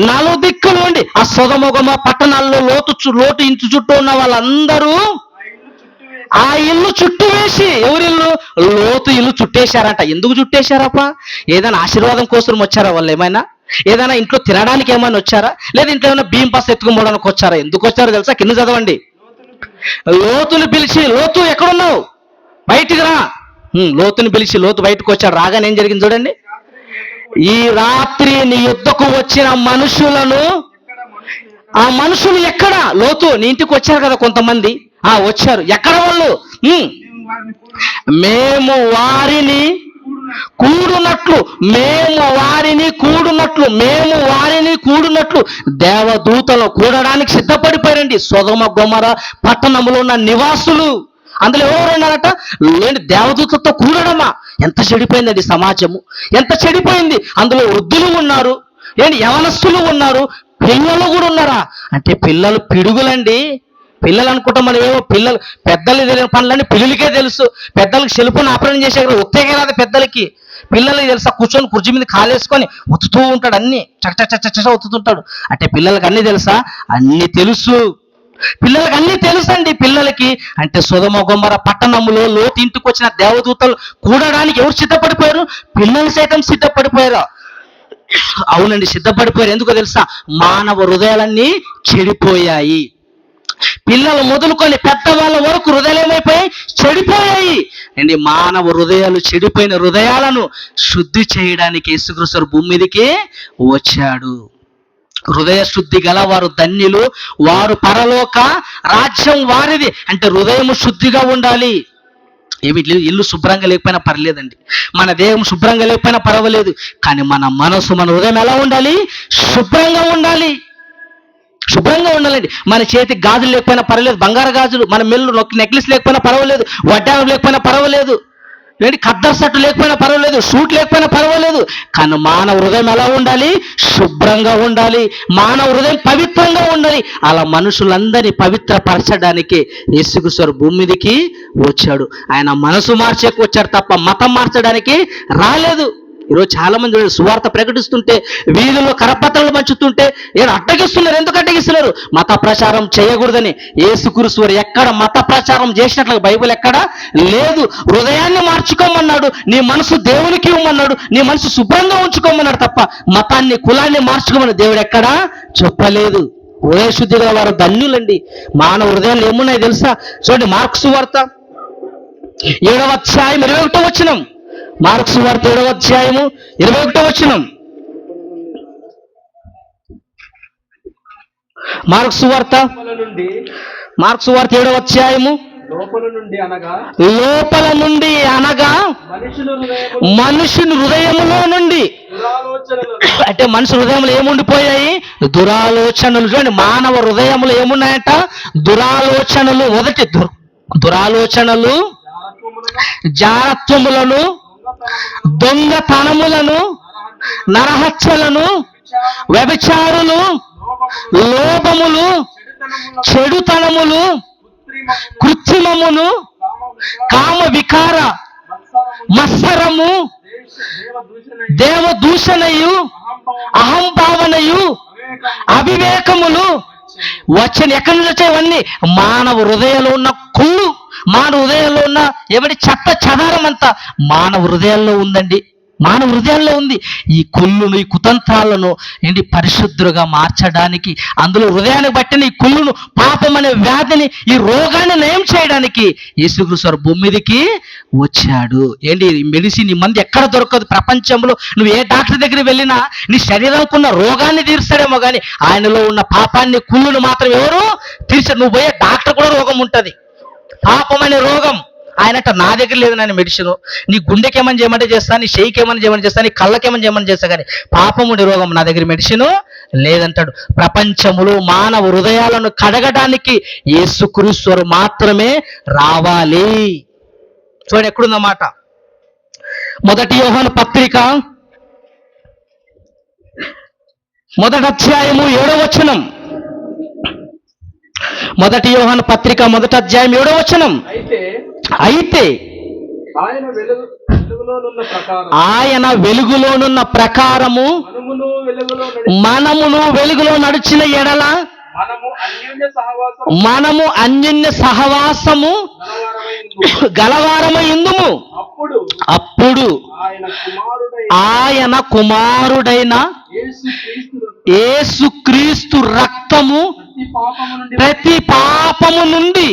నలుదిక్కులు ఉండి ఆ సొదొమ గొమొర్రా పట్టణాల్లో లోతు ఇంటి చుట్టూ ఉన్న వాళ్ళందరూ ఆ ఇల్లు చుట్టూ వేసి, ఎవరిల్లు? లోతు ఇల్లు చుట్టేశారంట. ఎందుకు చుట్టేశారప్ప? ఏదైనా ఆశీర్వాదం కోసం వచ్చారా వాళ్ళు? ఏమైనా ఏదైనా ఇంట్లో తినడానికి ఏమైనా వచ్చారా? లేదా ఇంట్లో ఏమైనా బియ్యం పాస్ ఎత్తుకుపోవడానికి వచ్చారా? ఎందుకు వచ్చారో తెలుసా? కింద చదవండి. లోతుని పిలిచి, లోతు ఎక్కడున్నావు? బయటికి రా. లోతుని పిలిచి లోతు బయటకు వచ్చాడు. రాగానే ఏం జరిగింది చూడండి. ఈ రాత్రి నీ యుద్ధకు వచ్చిన మనుషులను, ఆ మనుషులు ఎక్కడ? లోతు నీ ఇంటికి వచ్చారు కదా కొంతమంది. వచ్చారు. ఎక్కడ వాళ్ళు? మేము వారిని కూడునట్లు, దేవదూతలు కూడడానికి సిద్ధపడిపోయారండి. సొదొమ గొమొర్రా పట్టణంలో ఉన్న నివాసులు అందులో ఎవరు ఉన్నారట? దేవదూతలతో కూడడమా? ఎంత చెడిపోయిందండి సమాజము, ఎంత చెడిపోయింది. అందులో వృద్ధులు ఉన్నారు, యవనస్తులు ఉన్నారు, పిల్లలు కూడా ఉన్నారా? అంటే పిల్లలు పిడుగులండి. పిల్లలు అనుకుంటాం మనం, ఏమో పిల్లలు పెద్దలు తెలియని పనులన్నీ పిల్లలకే తెలుసు. పెద్దలకు సెల్ఫోన్ ఆపరేషన్ చేసే ఉత్తేగే రాదు పెద్దలకి. పిల్లలకి తెలుసా, కూర్చొని కుర్చీ మీద కాలేసుకొని ఉతుతూ ఉంటాడు, అన్ని చచ్చ ఉతుతుంటాడు. అంటే పిల్లలకి అన్నీ తెలుసా? అన్నీ తెలుసు. పిల్లలకి అన్నీ తెలుసండి. పిల్లలకి అంటే సొదొమ గొమొర్రా పట్టణములో లోతు ఇంటికి వచ్చిన దేవదూతలు కూడడానికి ఎవరు సిద్ధపడిపోయారు? పిల్లలు సైతం సిద్ధపడిపోయారు. అవునండి, సిద్ధపడిపోయారు. ఎందుకో తెలుసా? మానవ హృదయాలన్నీ చెడిపోయాయి. పిల్లలు మొదలుకొని పెద్దవాళ్ళ వరకు హృదయాలు ఏమైపోయాయి? చెడిపోయాయి అండి. మానవ హృదయాలు చెడిపోయిన హృదయాలను శుద్ధి చేయడానికి యేసుక్రీస్తు భూమి మీదకి వచ్చాడు. హృదయ శుద్ధి గల వారు ధన్యులు, వారు పరలోక రాజ్యం వారిది. అంటే హృదయం శుద్ధిగా ఉండాలి. ఏమి ఇల్లు శుభ్రంగా లేకపోయినా పర్లేదండి, మన దేహం శుభ్రంగా లేకపోయినా పర్వాలేదు, కానీ మన మనసు, మన హృదయం ఎలా ఉండాలి? శుభ్రంగా ఉండాలి. శుభ్రంగా ఉండాలండి. మన చేతికి గాజులు లేకపోయినా పర్వాలేదు, బంగారు గాజులు, మన మెల్లు నెక్లెస్ లేకపోయినా పర్వాలేదు, వడ్డానం లేకపోయినా పర్వాలేదు, ఏంటి ఖద్దరు సట్టు లేకపోయినా పర్వాలేదు, షూట్ లేకపోయినా పర్వాలేదు, కానీ మానవ హృదయం ఎలా ఉండాలి? శుభ్రంగా ఉండాలి. మానవ హృదయం పవిత్రంగా ఉండాలి. అలా మనుషులందరినీ పవిత్రపరచడానికి యేసుక్రీస్తు భూమి మీదకి వచ్చాడు. ఆయన మనసు మార్చేకి వచ్చాడు తప్ప మతం మార్చడానికి రాలేదు. ఈరోజు చాలా మంది సువార్త ప్రకటిస్తుంటే, వీధుల్లో కరపత్రాలు పంచుతుంటే ఏదో అడ్డగిస్తున్నారు. ఎందుకు అడ్డగిస్తున్నారు? మత ప్రచారం చేయకూడదని. యేసుక్రీస్తు ఎక్కడ మత ప్రచారం చేసినట్లు బైబిల్ ఎక్కడ లేదు. హృదయాన్ని మార్చుకోమన్నాడు, నీ మనసు దేవునికి ఇవ్వమన్నాడు, నీ మనసు శుభ్రంగా ఉంచుకోమన్నాడు తప్ప మతాన్ని, కులాన్ని మార్చుకోమని దేవుడు ఎక్కడా చెప్పలేదు. హృదయ శుద్ధి గల వారు ధన్యులండి. మానవ హృదయాలు ఏమున్నాయి తెలుసా? చూడండి, మార్కు సువార్త 7వ అధ్యాయం 21వ వచనం. మార్కు సువార్త 7వ అధ్యాయము 21వ వచనం. మార్కు సువార్త 7వ అధ్యాయము లోపల నుండి అనగా మనుషుని హృదయములో నుండి. అంటే మనుషు హృదయంలో ఏముండిపోయాయి? దురాలోచనలు. చూడండి, మానవ హృదయంలో ఏమున్నాయంట? దురాలోచనలు. మొదటి దురాలోచనలు, జారత్వములను, దొంగతనములను, నరహత్యలను, వ్యభిచారులు, లోభములు, చెడుతనములు, కృత్రిమమును, కామ వికార, మత్సరము, దేవదూషణయు, అహంభావనయు, అవివేకములు వచ్చని. ఎక్కడి నుంచి వచ్చాయవన్నీ? మానవ హృదయంలో ఉన్న కుళ్ళు, మానవ హృదయంలో ఉన్న ఎవరి చెత్త చెదారం అంతా మానవ హృదయాల్లో ఉందండి. మానవ హృదయాల్లో ఉంది. ఈ కుళ్ళును, ఈ కుతంత్రాలను ఏంటి పరిశుద్ధులుగా మార్చడానికి, అందులో హృదయానికి పట్టిన ఈ కుళ్ళును, పాపం అనే వ్యాధిని, ఈ రోగాన్ని నయం చేయడానికి యేసుక్రీస్తు భూమి మీదకి వచ్చాడు. ఏంటి మెడిసిన్, ఈ మంది ఎక్కడ దొరకదు ప్రపంచంలో. నువ్వు ఏ డాక్టర్ దగ్గర వెళ్ళినా నీ శరీరంకు ఉన్న రోగాన్ని తీరుస్తాడేమో కానీ ఆయనలో ఉన్న పాపాన్ని, కుళ్ళును మాత్రం ఎవరు తీర్చారు? నువ్వు పోయే డాక్టర్ కూడా రోగం ఉంటుంది, పాపం అనే రోగం. ఆయనట నా దగ్గర లేదు నాయన మెడిసిన్. నీ గుండెకి ఏమని చేయమంటే చేస్తా, నీ చెయ్యికి ఏమని చేయమని చేస్తా, నీ కళ్ళకి ఏమని చేయమని చేస్తా, కానీ పాపం ఉండే రోగం నా దగ్గర మెడిసిన్ లేదంటాడు. ప్రపంచములో మానవ హృదయాలను కడగడానికి యేసుక్రీస్తు మాత్రమే రావాలి. చూడండి ఎక్కడుందన్నమాట. 1 యోహాను పత్రిక 1వ అధ్యాయము 7వ వచనం. 1 యోహాను పత్రిక 1వ అధ్యాయం 7వ వచనం. అయితే ఆయన వెలుగులోనున్న ప్రకారము మనమును వెలుగులో నడిచిన ఎడల మనము అన్యోన్య సహవాసము గలవారమై ఇందుము. అప్పుడు ఆయన కుమారుడైన యేసుక్రీస్తు రక్తము ప్రతి పాపము నుండి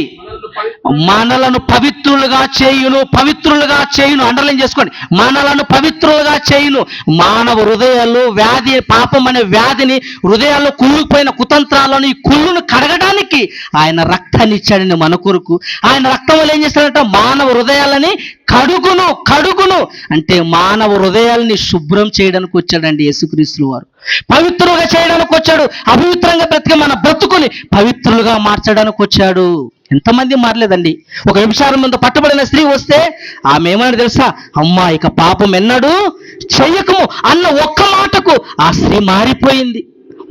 మనలను పవిత్రులుగా చేయును. పవిత్రులుగా చేయును, అండర్లైన్ చేసుకోండి, మనలను పవిత్రులుగా చేయును. మానవ హృదయాలు వ్యాధి, పాపం అనే వ్యాధిని, హృదయాల్లో కుళ్ళిపోయిన కుతంత్రాలను, ఈ కుళ్ళును కడగడానికి ఆయన రక్తాన్ని ఇచ్చాడని మన కొరకు. ఆయన రక్తం వల్ల ఏం చేస్తాడంట? మానవ హృదయాలని కడుగును అంటే మానవ హృదయాల్ని శుభ్రం చేయడానికి వచ్చాడండి యేసుక్రీస్తు వారు. పవిత్రులుగా చేయడానికి వచ్చాడు. అపవిత్రంగా బ్రతికి మన బ్రతుకుని పవిత్రులుగా మార్చడానికి వచ్చాడు. ఎంతమంది మారలేదండి. ఒక వ్యభిచారం మీద పట్టబడిన స్త్రీ వస్తే ఆమె ఏమన్నా తెలుసా? అమ్మా, ఇక పాపం ఎన్నడూ చెయ్యకము అన్న ఒక్క మాటకు ఆ స్త్రీ మారిపోయింది.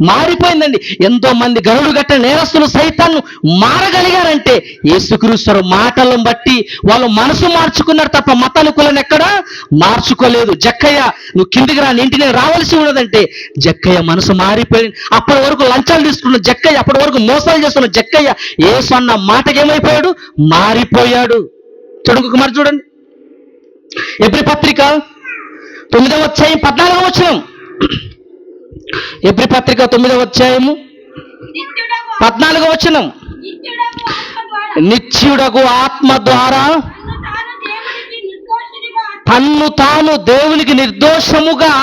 మారిపోయిందండి. ఎంతో మంది గరుడు గట్ట నేరస్తులు సైతాన్ని మారగలిగారంటే యేసుక్రీస్తు మాటలను బట్టి వాళ్ళు మనసు మార్చుకున్నారు తప్ప మతాలు కులను ఎక్కడ మార్చుకోలేదు. జక్కయ్య నువ్వు కిందికి రా, నీ ఇంటికి రావాల్సి ఉన్నదంటే జక్కయ్య మనసు మారిపోయింది. అప్పటి వరకు లంచాలు తీసుకున్న జక్కయ్య, అప్పటి వరకు మోసాలు చేస్తున్న జక్కయ్య యేసు అన్న మాటకి ఏమైపోయాడు? మారిపోయాడు. చూడండి ఎబ్రీ పత్రిక 9వ అధ్యాయం 14వ వచనం. ఎబ్రీ పత్రిక 9వ అధ్యాయము 14వ వచనం. నిత్యుడగు ఆత్మ ద్వారా తన్ను తాను దేవునికి నిర్దోషముగా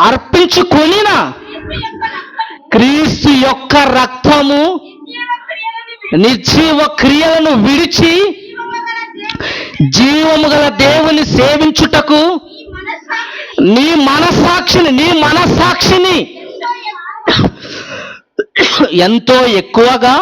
అర్పించుకొనిన క్రీస్తు యొక్క రక్తము నిర్జీవ క్రియలను విడిచి జీవము గల దేవుని సేవించుటకు నీ మనసాక్షిని ఎంతో ఎక్కువగా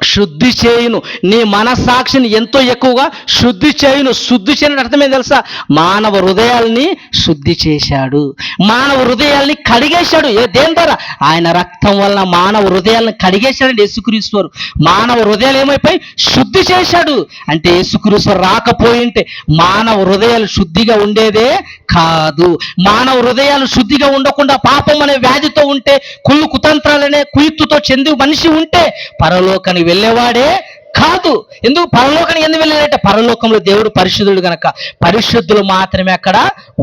శుద్ధి చేయును. నీ మనస్సాక్షిని ఎంతో ఎక్కువగా శుద్ధి చేయును. శుద్ధి చేయని అర్థమే తెలుసా? మానవ హృదయాల్ని శుద్ధి చేశాడు, మానవ హృదయాల్ని కడిగేశాడు. దేని ద్వారా? ఆయన రక్తం వలన మానవ హృదయాలను కడిగేశాడండి యేసుక్రీస్తు. మానవ హృదయాలు ఏమైపోయి శుద్ధి చేశాడు. అంటే యేసుక్రీస్తు రాకపోయింటే మానవ హృదయాలు శుద్ధిగా ఉండేదే కాదు. మానవ హృదయాలు శుద్ధిగా ఉండకుండా పాపం అనే వ్యాధితో ఉంటే, కుళ్ళు కుతంత్రాలనే కుయుక్తుతో చెంది మనిషి ఉంటే పరలోకానికి వెళ్ళేవాడే కాదు. ఎందుకు పరలోకానికి ఎందుకు వెళ్ళాడంటే పరలోకంలో దేవుడు పరిశుద్ధుడు గనక పరిశుద్ధులు మాత్రమే అక్కడ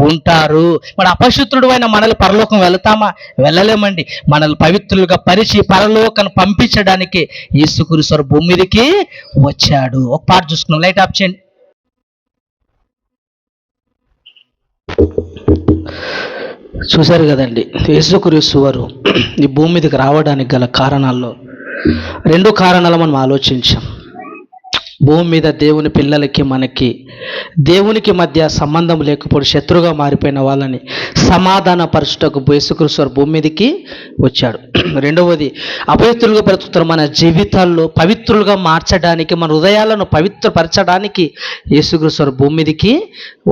ఉంటారు. మరి అపరిశుద్ధుడు అయిన మనల్ని పరలోకం వెళతామా? వెళ్ళలేమండి. మనల్ని పవిత్రులుగా పరిచి పరలోకాన్ని పంపించడానికి యేసుక్రీస్తు భూమి మీదకి వచ్చాడు. ఒక పాట చూసుకున్నాం, లైట్ ఆఫ్ చేయండి. చూశారు కదండి, యేసుక్రీస్తు వారు ఈ భూమి మీదకి రావడానికి గల కారణాల్లో 2 కారణాలు మనం ఆలోచించాం. భూమి మీద దేవుని పిల్లలకి మనకి దేవునికి మధ్య సంబంధం లేకపోతే శత్రుగా మారిపోయిన వాళ్ళని సమాధానపరచుటకు యేసుక్రీస్తు వారు భూమి మీదకి వచ్చాడు. రెండవది, అపవిత్రులుగా బ్రతుకుతున్న మన జీవితాల్లో పవిత్రులుగా మార్చడానికి, మన హృదయాలను పవిత్రపరచడానికి యేసుక్రీస్తు వారు భూమి మీదకి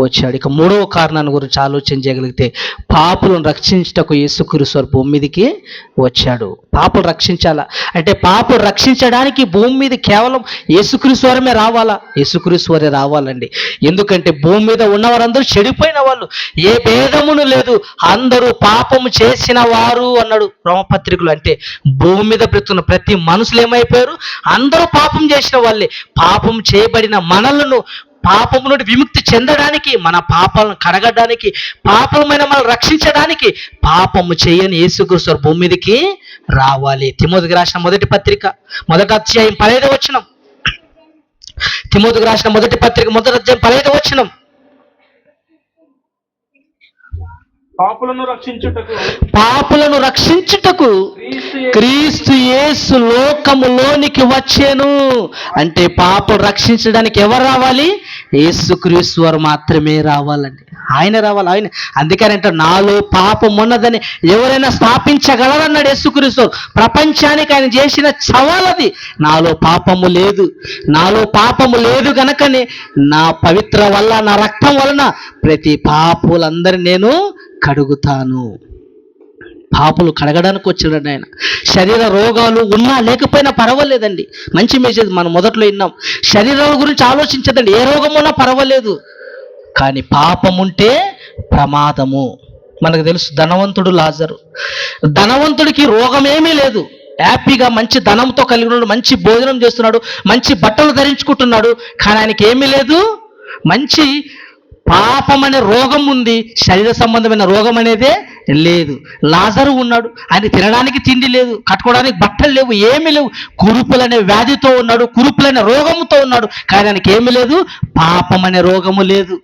వచ్చాడు. ఇక 3వ కారణాన్ని గురించి ఆలోచన చేయగలిగితే పాపులను రక్షించుటకు యేసుక్రీస్తు వారు భూమి మీదకి వచ్చాడు. పాపులు రక్షించాలా అంటే పాపులు రక్షించడానికి భూమి మీద కేవలం యేసుక్రీస్తు వారమే రావాలా? యేసుక్రీస్తు వారే రావాలండి. ఎందుకంటే భూమి మీద ఉన్నవారందరూ చెడిపోయిన వాళ్ళు, ఏ భేదమును లేదు, అందరూ పాపము చేసిన వారు అన్నాడు రోమపత్రికలు. అంటే భూమి మీద బ్రతుకున్న ప్రతి మనుషులు ఏమైపోయారు? అందరూ పాపం చేసిన వాళ్ళే. పాపం చేయబడిన మనలను పాపము నుండి విముక్తి చెందడానికి, మన పాపాలను కడగడానికి, పాపమైన మనల్ని రక్షించడానికి పాపము చేయని యేసుక్రీస్తు భూమి మీదకి రావాలి. తిమోతికి రాసిన మొదటి పత్రిక 1వ అధ్యాయం 15వ వచనం. తిమోతికి రాసిన మొదటి పత్రిక 1వ అధ్యాయం 15వ వచనం. పాపులను రక్షించుటకు క్రీస్తు యేసు లోకములోనికి వచ్చెను. అంటే పాపం రక్షించడానికి ఎవరు రావాలి? యేసుక్రీస్తు వారు మాత్రమే రావాలండి. ఆయన రావాలి. ఆయన అందుకనంటే నాలో పాపం ఉన్నదని ఎవరైనా స్థాపించగలరన్నాడు యేసుక్రీస్తు. ప్రపంచానికి ఆయన చేసిన సవాలది. నాలో పాపము లేదు, నాలో పాపము లేదు గనకనే నా పవిత్ర వల్ల, నా రక్తం వలన ప్రతి పాపులందరినీ నేను కడుగుతాను. పాపులు కడగడానికి వచ్చాడు ఆయన. శరీర రోగాలు ఉన్నా లేకపోయినా పర్వాలేదండి. మంచి మెసేజ్ మనం మొదట్లో విన్నాం. శరీరాల గురించి ఆలోచించదండి, ఏ రోగం ఉన్నా పర్వాలేదు, కానీ పాపం ఉంటే ప్రమాదము. మనకు తెలుసు ధనవంతుడు లాజరు. ధనవంతుడికి రోగం ఏమీ లేదు, హ్యాపీగా మంచి ధనంతో కలిగి ఉన్నాడు, మంచి భోజనం చేస్తున్నాడు, మంచి బట్టలు ధరించుకుంటున్నాడు, కానీ ఆయనకి ఏమీ లేదు, మంచి పాపం అనే రోగం ఉంది, శరీర సంబంధమైన రోగం అనేదే లేదు. లాజరు ఉన్నాడు, ఆయన తినడానికి తిండి లేదు, కట్టుకోవడానికి బట్టలు లేవు, ఏమీ లేవు, కురుపులనే వ్యాధితో ఉన్నాడు, కురుపులనే రోగముతో ఉన్నాడు, కానీ ఆయనకి ఏమీ లేదు, పాపం అనే రోగము లేదు.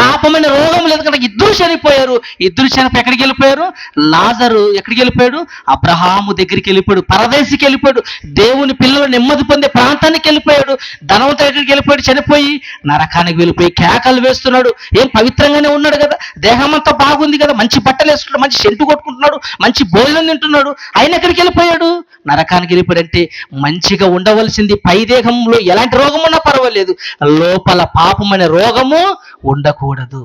పాపం అనే రోగం లేదు కనుక ఇద్దరు చనిపోయారు. ఇద్దరు చనిపోయి ఎక్కడికి వెళ్ళిపోయారు? లాజరు ఎక్కడికి వెళ్ళిపోయాడు? అబ్రహాము దగ్గరికి వెళ్ళిపోయాడు, పరదేశికి వెళ్ళిపోయాడు, దేవుని పిల్లలు నెమ్మది పొందే ప్రాంతానికి వెళ్ళిపోయాడు. ధనవంతుడు ఎక్కడికి వెళ్ళిపోయాడు? చనిపోయి నరకానికి వెళ్ళిపోయి కేకలు వేస్తున్నాడు. ఏం పవిత్రంగానే ఉన్నాడు కదా, దేహం అంతా బాగుంది కదా, మంచి బట్టలు వేసుకుంటాడు, మంచి సెంటు కొట్టుకుంటున్నాడు, మంచి భోజనం తింటున్నాడు, ఆయన ఎక్కడికి వెళ్ళిపోయాడు? నరకానికి వెళ్ళిపోయాడంటే మంచిగా ఉండవలసింది పై దేహంలో ఎలాంటి రోగం ఉన్నా పర్వాలేదు, లోపల పాపం అనే రోగము ఉండకూడదు.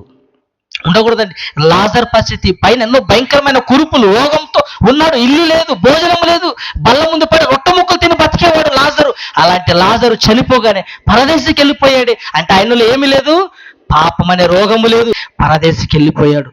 ఉండకూడదండి. లాజర్ పరిస్థితి పైన ఎన్నో భయంకరమైన కురుపులు, రోగంతో ఉన్నాడు, ఇల్లు లేదు, భోజనం లేదు, బల్ల ముందు పడి రొట్టె ముక్కలు తిని బతికేవాడు లాజరు. అలాంటి లాజరు చనిపోగానే పరదేశికి వెళ్ళిపోయాడు. అంటే ఆయనలో ఏమీ లేదు, పాపం అనే రోగము లేదు, పరదేశికి వెళ్ళిపోయాడు.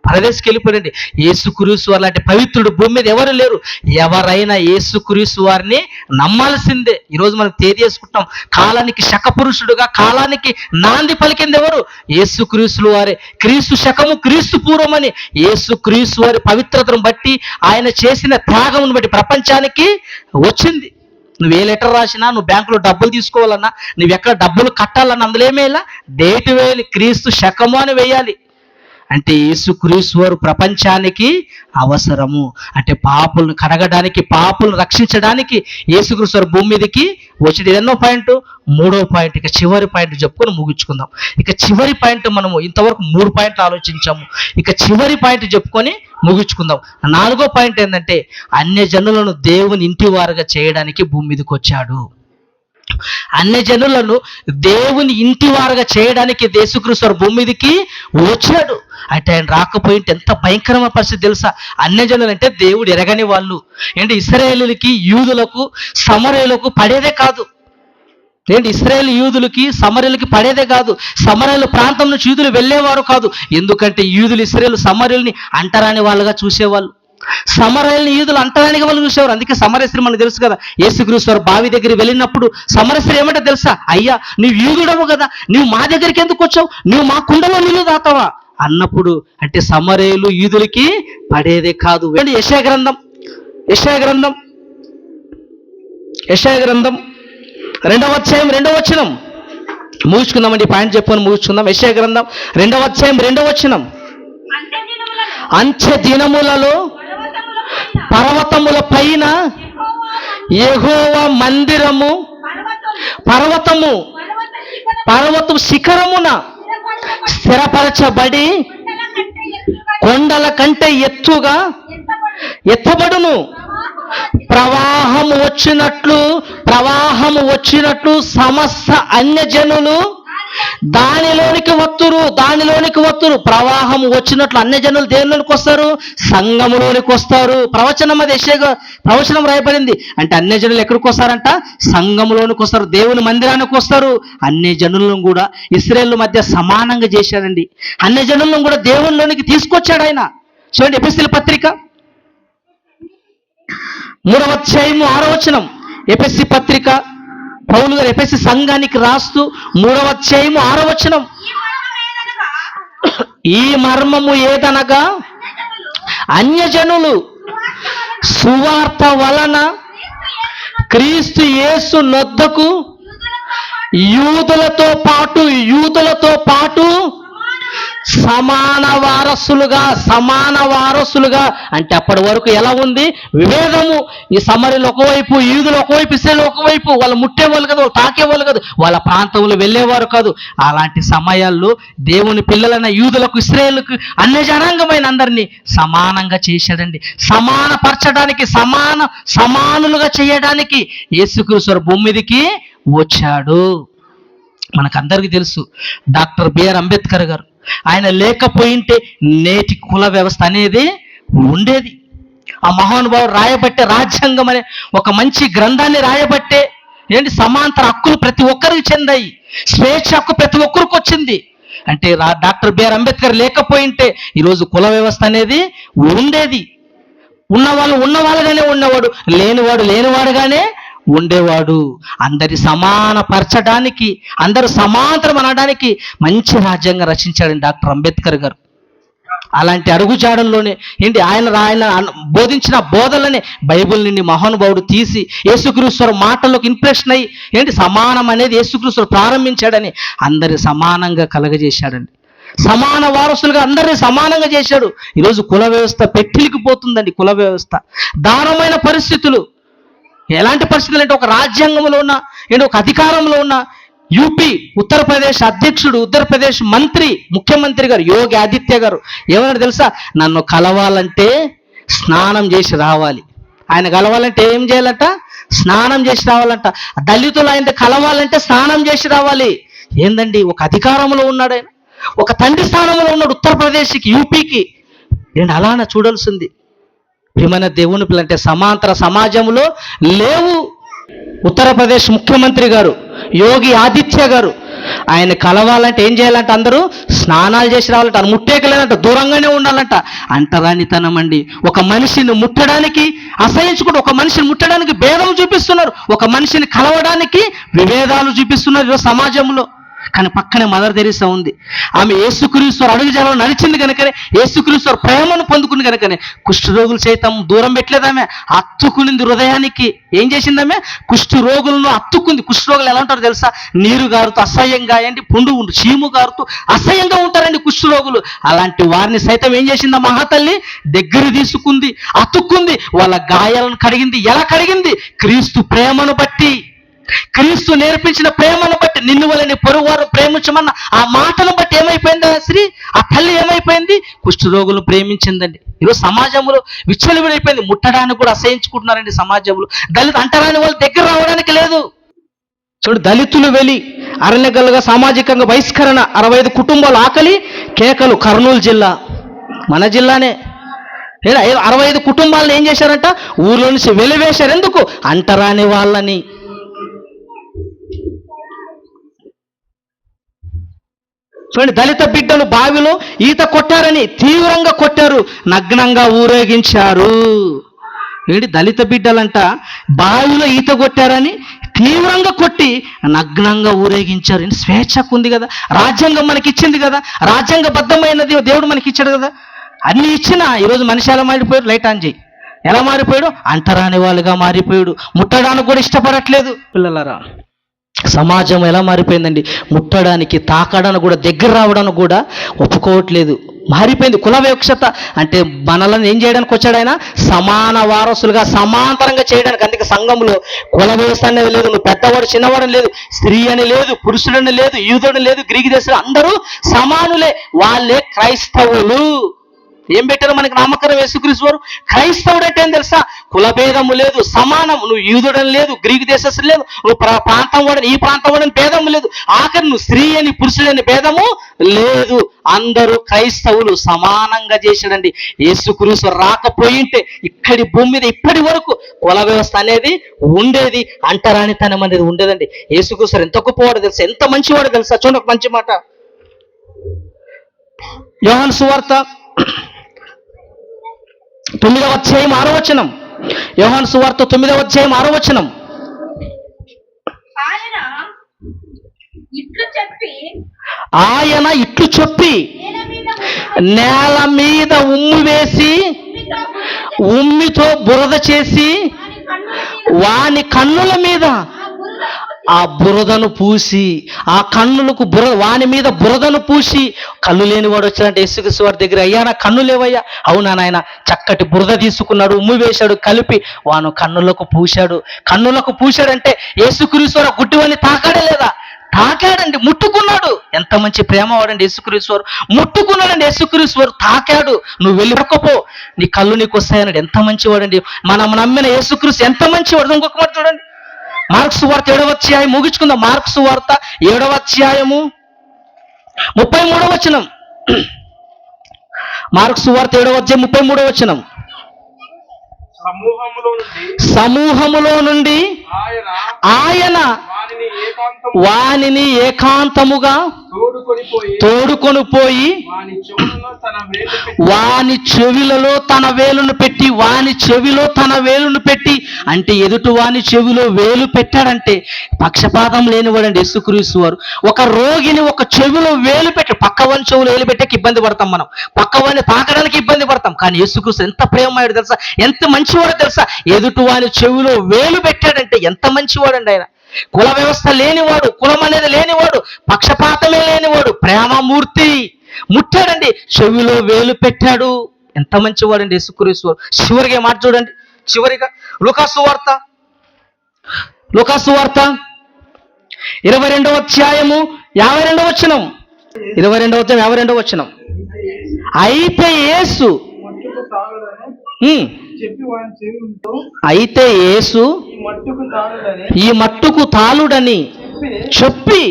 పరదేశికి యేసుక్రీస్తు వారు లాంటి పవిత్రుడు భూమి మీద ఎవరు లేరు. ఎవరైనా యేసుక్రీస్తు వారిని నమ్మాల్సిందే. ఈరోజు మనం తెలియజేసుకుంటాం, కాలానికి శక పురుషుడుగా కాలానికి నాంది పలికింది ఎవరు? యేసుక్రీస్తులు వారే. క్రీస్తు శకము క్రీస్తు పూర్వమని యేసుక్రీస్తు వారి పవిత్రతను బట్టి, ఆయన చేసిన త్యాగమును బట్టి ప్రపంచానికి వచ్చింది. నువ్వు ఏ లెటర్ రాసినా, నువ్వు బ్యాంకులో డబ్బులు తీసుకోవాలన్నా, నువ్వు ఎక్కడ డబ్బులు కట్టాలన్నా అందులో ఏమేయాలా? డేట్ వేయాలి, క్రీస్తు శకము అని వేయాలి. అంటే యేసుక్రీస్తు వారు ప్రపంచానికి అవసరము. అంటే పాపులను కడగడానికి, పాపులను రక్షించడానికి యేసుక్రీస్తు వారు భూమి మీదకి వచ్చి ఎన్నో పాయింట్, 3వ పాయింట్, ఇక చివరి పాయింట్ చెప్పుకొని ముగించుకుందాం. ఇక చివరి పాయింట్, మనము ఇంతవరకు 3 పాయింట్లు ఆలోచించాము, ఇక చివరి పాయింట్ చెప్పుకొని ముగించుకుందాం. 4వ పాయింట్ ఏంటంటే, అన్యజనులను దేవుని ఇంటి వారుగా చేయడానికి భూమి మీదకి వచ్చాడు. అన్యజనులను దేవుని ఇంటి వారుగా చేయడానికి యేసుక్రీస్తు వారు భూమి మీదకి వచ్చాడు. అంటే ఆయన రాకపోయింటే ఎంత భయంకరమైన పరిస్థితి తెలుసా? అన్యజనులు అంటే దేవుడు ఎరగని వాళ్ళు. ఏంటి, ఇశ్రాయేలులకి, యూదులకు, సమరయులకు పడేదే కాదు. ఏంటి, ఇశ్రాయేలు యూదులకి, సమరయులకి పడేదే కాదు. సమరయుల ప్రాంతం నుంచి యూదులు వెళ్ళేవారు కాదు. ఎందుకంటే యూదులు ఇశ్రాయేలు సమరయుల్ని అంటరాని వాళ్ళుగా చూసేవాళ్ళు. సమరయుల్ని యూదులు అంటరానిగా వాళ్ళు చూసేవారు. అందుకే సమరస్త్రీ మనకు తెలుసు కదా, యేసుక్రీస్తు వారు బావి దగ్గర వెళ్ళినప్పుడు సమరస్త్రీ ఏమంటే తెలుసా? అయ్యా, నువ్వు యూదుడవు కదా, నువ్వు మా దగ్గరికి ఎందుకు వచ్చావు? నువ్వు మా కుండలో నీళ్ళు తాతావా అన్నప్పుడు, అంటే సమరయులు యూదులకి పడేదే కాదు. యెషయా గ్రంథం 2వ అధ్యాయం 2వ వచనం ముగించుకుందామండి. పాయింట్ చెప్పుకొని ముగించుకుందాం. యెషయా గ్రంథం 2వ అధ్యాయం 2వ వచనం, అంచె దినములలో పర్వతముల పైన యెహోవా మందిరము, పర్వతం శిఖరమున స్థిరపరచబడి కొండల కంటే ఎత్తబడును. ప్రవాహము వచ్చినట్లు సమస్త అన్యజనులు దానిలోనికి వత్తురు. ప్రవాహం వచ్చినట్లు అన్యజనులు దేనిలోనికి వస్తారు? సంఘములోనికి వస్తారు. ప్రవచనం, అది ప్రవచనం రాయబడింది. అంటే అన్యజనులు ఎక్కడికి వస్తారంట? సంఘములోనికి వస్తారు, దేవుని మందిరానికి వస్తారు. అన్యజనులను కూడా ఇశ్రాయేలు మధ్య సమానంగా చేశాడండి. అన్యజనులను కూడా దేవునిలోనికి తీసుకొచ్చాడు ఆయన. చూడండి, ఎఫెసీయుల పత్రిక 3వ అధ్యాయం 6వ వచనం. ఎఫెసీ పత్రిక పౌలు గారు ఎఫెసీ సంఘానికి రాస్తూ 3వ అధ్యాయం 6వ వచనం, ఈ మర్మము ఏదనగా అన్యజనులు సువార్త వలన క్రీస్తు యేసు నొద్దకు యూదులతో పాటు సమాన వారసులుగా. అంటే అప్పటి వరకు ఎలా ఉంది? విభేదము. ఈ సమరయులు ఒకవైపు, యూదులు ఒకవైపు, ఇశ్రాయేలు ఒకవైపు. వాళ్ళు ముట్టేవాళ్ళు కాదు, వాళ్ళు తాకేవాళ్ళు కాదు, వాళ్ళ ప్రాంతంలో వెళ్ళేవారు కాదు. అలాంటి సమయాల్లో దేవుని పిల్లలైన యూదులకు, ఇశ్రాయేలుకు, అన్య జనాంగమైన అందరినీ సమానంగా చేశాడండి. సమానపరచడానికి, సమానులుగా చేయడానికి యేసుక్రీస్తు భూమి మీదకి వచ్చాడు. మనకందరికీ తెలుసు, డాక్టర్ బిఆర్ అంబేద్కర్ గారు. ఆయన లేకపోయింటే నేటి కుల వ్యవస్థ అనేది ఉండేది. ఆ మహానుభావుడు రాయబట్టే, రాజ్యాంగం అనే ఒక మంచి గ్రంథాన్ని రాయబట్టే సమాంతర హక్కులు ప్రతి ఒక్కరికి చెందాయి. స్వేచ్ఛ హక్కు ప్రతి ఒక్కరికి వచ్చింది. అంటే డాక్టర్ బిఆర్ అంబేద్కర్ లేకపోయింటే ఈరోజు కుల వ్యవస్థ అనేది ఉండేది. ఉన్నవాళ్ళు ఉన్నవాళ్ళుగానే ఉండేవాడు, లేనివాడుగానే ఉండేవాడు. అందరి సమానపరచడానికి, అందరూ సమాంతరం అనడానికి మంచి రాజ్యాంగం రచించాడండి డాక్టర్ అంబేద్కర్ గారు. అలాంటి అడుగుజాడల్లోనే ఆయన బోధించిన బోధనలనే బైబిల్ నుండి మహానుభావుడు తీసి యేసుక్రీస్తు మాటల్లోకి ఇంప్రెషన్ అయ్యి సమానం అనేది యేసుక్రీస్తు ప్రారంభించాడని అందరి సమానంగా కలగజేశాడండి. సమాన వారసులుగా అందరినీ సమానంగా చేశాడు. ఈరోజు కుల వ్యవస్థ పెట్టిలికి పోతుందండి. కుల వ్యవస్థ దారుణమైన పరిస్థితులు. ఎలాంటి పరిస్థితులు అంటే, ఒక రాజ్యాంగంలో ఉన్న, ఒక అధికారంలో ఉన్న యూపీ, ఉత్తరప్రదేశ్ అధ్యక్షుడు, ఉత్తరప్రదేశ్ ముఖ్యమంత్రి గారు యోగి ఆదిత్య గారు ఏమన్నాడు తెలుసా? నన్ను కలవాలంటే స్నానం చేసి రావాలి. ఆయన కలవాలంటే ఏం చేయాలంట? స్నానం చేసి రావాలంట. దళితులు ఆయన కలవాలంటే స్నానం చేసి రావాలి. ఏందండి, ఒక అధికారంలో ఉన్నాడు ఆయన. ఒక తండ్రి స్థానంలో ఉన్నాడు ఉత్తరప్రదేశ్కి, యూపీకి. ఏంటి అలానే చూడాల్సింది. ప్రియమైన దేవుని పిల్లంటే సమాంతర సమాజంలో లేవు. ఉత్తరప్రదేశ్ ముఖ్యమంత్రి గారు యోగి ఆదిత్య గారు, ఆయన కలవాలంటే ఏం చేయాలంట? అందరూ స్నానాలు చేసి రావాలంట, ముట్టేకలేదంట, దూరంగానే ఉండాలంట. అంటరానితనం అండి. ఒక మనిషిని ముట్టడానికి అసహించుకుంటూ, ఒక మనిషిని ముట్టడానికి భేదం చూపిస్తున్నారు, ఒక మనిషిని కలవడానికి విభేదాలు చూపిస్తున్నారు ఈరోజు సమాజంలో. కానీ పక్కనే మదర్ తెరీసా ఉంది. ఆమె యేసుక్రీస్తు అడుగు జాడలో నడిచింది కనుకనే, యేసుక్రీస్తు ప్రేమను పొందుకుంది కనుకనే కుష్ఠరోగులు సైతం దూరం పెట్టలేదామె, హత్తుకునింది హృదయానికి. ఏం చేసిందామె? కుష్ఠరోగులను హత్తుకుంది. కుష్ఠరోగులు ఎలా ఉంటారో తెలుసా? నీరు గారుతూ అసహ్యంగా, ఏంటి పుండు చీము గారుతూ అసహ్యంగా ఉంటారండి కుష్ఠరోగులు. అలాంటి వారిని సైతం ఏం చేసిందా మహాతల్లి? దగ్గర తీసుకుంది, హత్తుకుంది, వాళ్ళ గాయాలను కడిగింది. ఎలా కడిగింది? క్రీస్తు ప్రేమను బట్టి, క్రీస్తు నేర్పించిన ప్రేమను బట్టి. నిన్ను వలని పొరుగువారు ప్రేమించమన్న ఆ మాటను బట్టి ఏమైపోయింది ఆ స్త్రీ, ఆ తల్లి ఏమైపోయింది? కుష్ఠరోగులు ప్రేమించిందండి. ఈరోజు సమాజంలో విచ్చలవిడైపోయింది. ముట్టడానికి కూడా అసహించుకుంటున్నారండి సమాజంలో. అంటరాని వాళ్ళు దగ్గర రావడానికి లేదు. చూడు, దళితులు వెలి అరణ్యగలుగా సామాజికంగా బహిష్కరణ, 65 కుటుంబాల ఆకలి కేకలు. కర్నూలు జిల్లా, మన జిల్లానే. 65 కుటుంబాలను ఏం చేశారంట? ఊర్లో నుంచి వెలివేశారు. ఎందుకు? అంటరాని వాళ్ళని. చూడండి, దళిత బిడ్డలు బావిలో ఈత కొట్టారని తీవ్రంగా కొట్టారు, నగ్నంగా ఊరేగించారు. ఏంటి? దళిత బిడ్డలంట బావిలో ఈత కొట్టారని తీవ్రంగా కొట్టి నగ్నంగా ఊరేగించారు. స్వేచ్ఛకు ఉంది కదా, రాజ్యాంగం మనకి ఇచ్చింది కదా, రాజ్యాంగబద్ధమైనది దేవుడు మనకి ఇచ్చాడు కదా. అన్ని ఇచ్చినా ఈరోజు మనిషి ఎలా మారిపోయాడు? లైట్ ఆన్ చేయి. ఎలా మారిపోయాడు? అంటరాని వాళ్ళుగా మారిపోయాడు. ముట్టడానికి కూడా ఇష్టపడట్లేదు. పిల్లలారా, సమాజం ఎలా మారిపోయిందండి? ముట్టడానికి, తాకడానికి కూడా, దగ్గర రావడానికి కూడా ఒప్పుకోవట్లేదు. మారిపోయింది. కుల వివక్షత అంటే మనలను ఏం చేయడానికి వచ్చాడు ఆయన? సమాన వారసులుగా, సమాంతరంగా చేయడానికి. అందుకే సంఘంలో కుల వ్యవస్థ అనేది లేదు. నువ్వు పెద్దవాడు చిన్నవాడు లేదు, స్త్రీ అని లేదు, పురుషుడని లేదు, యూదుడని లేదు, గ్రీకు దేశం, అందరూ సమానులే. వాళ్ళే క్రైస్తవులు. ఏం పెట్టారు మనకి నామకరం? యేసుక్రీస్తు వారు. క్రైస్తవుడు అంటే ఏం తెలుసా? కులభేదము లేదు, సమానం. నువ్వు యూదుడని లేదు, గ్రీకు దేశస్థుడు లేదు, నువ్వు ప్రాంతం వాడని, ఈ ప్రాంతం వాడని భేదము లేదు. ఆఖరి నువ్వు స్త్రీ అని పురుషుడని భేదము లేదు. అందరూ క్రైస్తవులు, సమానంగా చేశాడండి. యేసుక్రీస్తు రాకపోయింటే ఇక్కడి భూమి మీద ఇప్పటి వరకు కుల వ్యవస్థ అనేది ఉండేది, అంటరానితనం అనేది ఉండేదండి. యేసుక్రీస్తు ఎంత గొప్పవాడో తెలుసా, ఎంత మంచివాడో తెలుసా? చూడండి ఒక మంచి మాట, యోహాను సువార్త 9వ అధ్యాయం 6వ వచనం. యోహాను సువార్త 9వ అధ్యాయం 6వ వచనం. ఆయన ఇట్లు చెప్పి నేల మీద ఉమ్మి వేసి, ఉమ్మితో బురద చేసి, వాని కన్నుల మీద ఆ బురదను పూసి, ఆ కన్నులకు వాని మీద బురదను పూసి, కళ్ళు లేనివాడు వచ్చాడంటే యేసుక్రీస్తు వారి దగ్గర, అయ్యా నా కన్ను లేవయ్యా. అవునా నాయన. చక్కటి బురద తీసుకున్నాడు, ఉమ్మి వేశాడు, కలిపి వాను కన్నులకు పూశాడు. కన్నులకు పూశాడంటే యేసుక్రీస్తు వారు గుడ్డివాడిని తాకాడే లేదా? తాకాడండి, ముట్టుకున్నాడు. ఎంత మంచి ప్రేమ వాడండి యేసుక్రీస్తు వారు. ముట్టుకున్నాడండి యేసుక్రీస్తు వారు, తాకాడు. నువ్వు వెళ్ళి పక్కపో, నీ కళ్ళు నీకు వస్తాయన్నాడు. ఎంత మంచివాడండి. మనం నమ్మిన యేసుక్రీస్తు ఎంత మంచివాడు. ఇంకొక మాట చూడండి, మార్క్సు వార్త 7వ అధ్యాయం, ముగించుకుందాం. మార్క్సు వార్త 7వ అధ్యాయము 33వ వచనం. మార్క్సు వార్త 7వ అధ్యాయం 33వ వచనం. సమూహములో నుండి ఆయన వానిని ఏకాంతముగా తోడుకొని పోయి వాని చెవిలలో తన వేలును పెట్టి, వాని చెవిలో తన వేలును పెట్టి, అంటే ఎదుటి వాని చెవిలో వేలు పెట్టాడంటే పక్షపాతం లేనివాడండి యేసుక్రీస్తు వారు. ఒక రోగిని ఒక చెవిలో వేలు పెట్టి, పక్కవాని చెవిలో వేలు పెట్టాక ఇబ్బంది పడతాం మనం, పక్కవాడిని తాకడానికి ఇబ్బంది పడతాం. కానీ యేసుక్రీస్తు ఎంత ప్రేమయ్యాడు తెలుసా, ఎంత మంచివాడో తెలుసా? ఎదుటి వాని చెవిలో వేలు పెట్టాడంటే ఎంత మంచివాడండి ఆయన. కుల వ్యవస్థ లేనివాడు, కులం అనేది లేనివాడు, పక్షపాతమే లేనివాడు, ప్రేమమూర్తి. ముట్టాడండి, చెవిలో వేలు పెట్టాడు. ఎంత మంచివాడండి యేసుక్రీస్తు. చివరిగా మాట చూడండి, చివరిగా లూకాసు వార్త 22వ అధ్యాయము 52వ వచనం. 22వ అధ్యాయం 52వ వచనం. అయితే యేసు ఈ మట్టుకు తాలుడని చెప్పి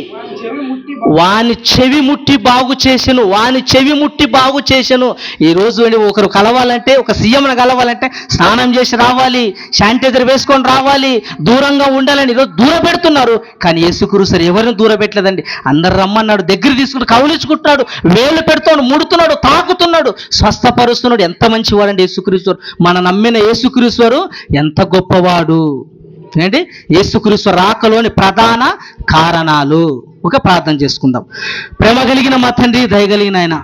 వాని చెవి ముట్టి బాగు చేసెను. వాని చెవి ముట్టి బాగు చేసెను. ఈరోజు ఒకరు కలవాలంటే, ఒక సీఎంను కలవాలంటే స్నానం చేసి రావాలి, శానిటైజర్ వేసుకొని రావాలి, దూరంగా ఉండాలని ఈరోజు దూరం పెడుతున్నారు. కానీ యేసుక్రీస్తు ఎవరిని దూరం పెట్టలేదండి. అందరు రమ్మన్నాడు, దగ్గర తీసుకుంటూ కౌలించుకుంటున్నాడు, వేలు పెడుతున్నాడు, ముడుతున్నాడు, తాకుతున్నాడు, స్వస్థపరుస్తున్నాడు. ఎంత మంచివాడండి యేసుక్రీస్తు. మన నమ్మిన యేసుక్రీస్తు ఎంత గొప్పవాడు. ఏంటి యేసుక్రీస్తు రాకలోని ప్రధాన కారణాలు. ఒక ప్రార్థన చేసుకుందాం. ప్రేమ కలిగిన మా తండ్రి, దయగలిగిన ఆయన,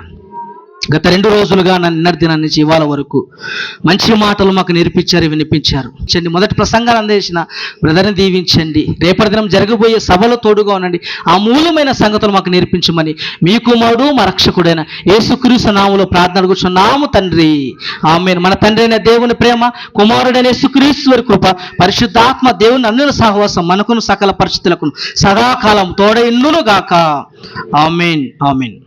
గత 2 రోజులుగా నిన్నటి దినం నుంచి ఇవాళ వరకు మంచి మాటలు మాకు నేర్పించారు, వినిపించారు. మొదటి ప్రసంగాలు అందేసిన బ్రదర్ని దీవించండి. రేపటి దినం జరగబోయే సభలో తోడుగా ఉండండి. ఆ మూలమైన సంగతులు మాకు నేర్పించమని మీ కుమారుడు మా రక్షకుడైన యేసుక్రీస్తు నామములో ప్రార్థన అడుగుచున్నాము తండ్రి, ఆమేన్. మన తండ్రి అయిన దేవుని ప్రేమ, కుమారుడైన యేసుక్రీస్తు వారి కృప, పరిశుద్ధాత్మ దేవుని అన్యుల సహవాసం మనకును సకల పరిస్థితులకు సదాకాలం తోడైండును గాక. ఆమేన్, ఆమేన్.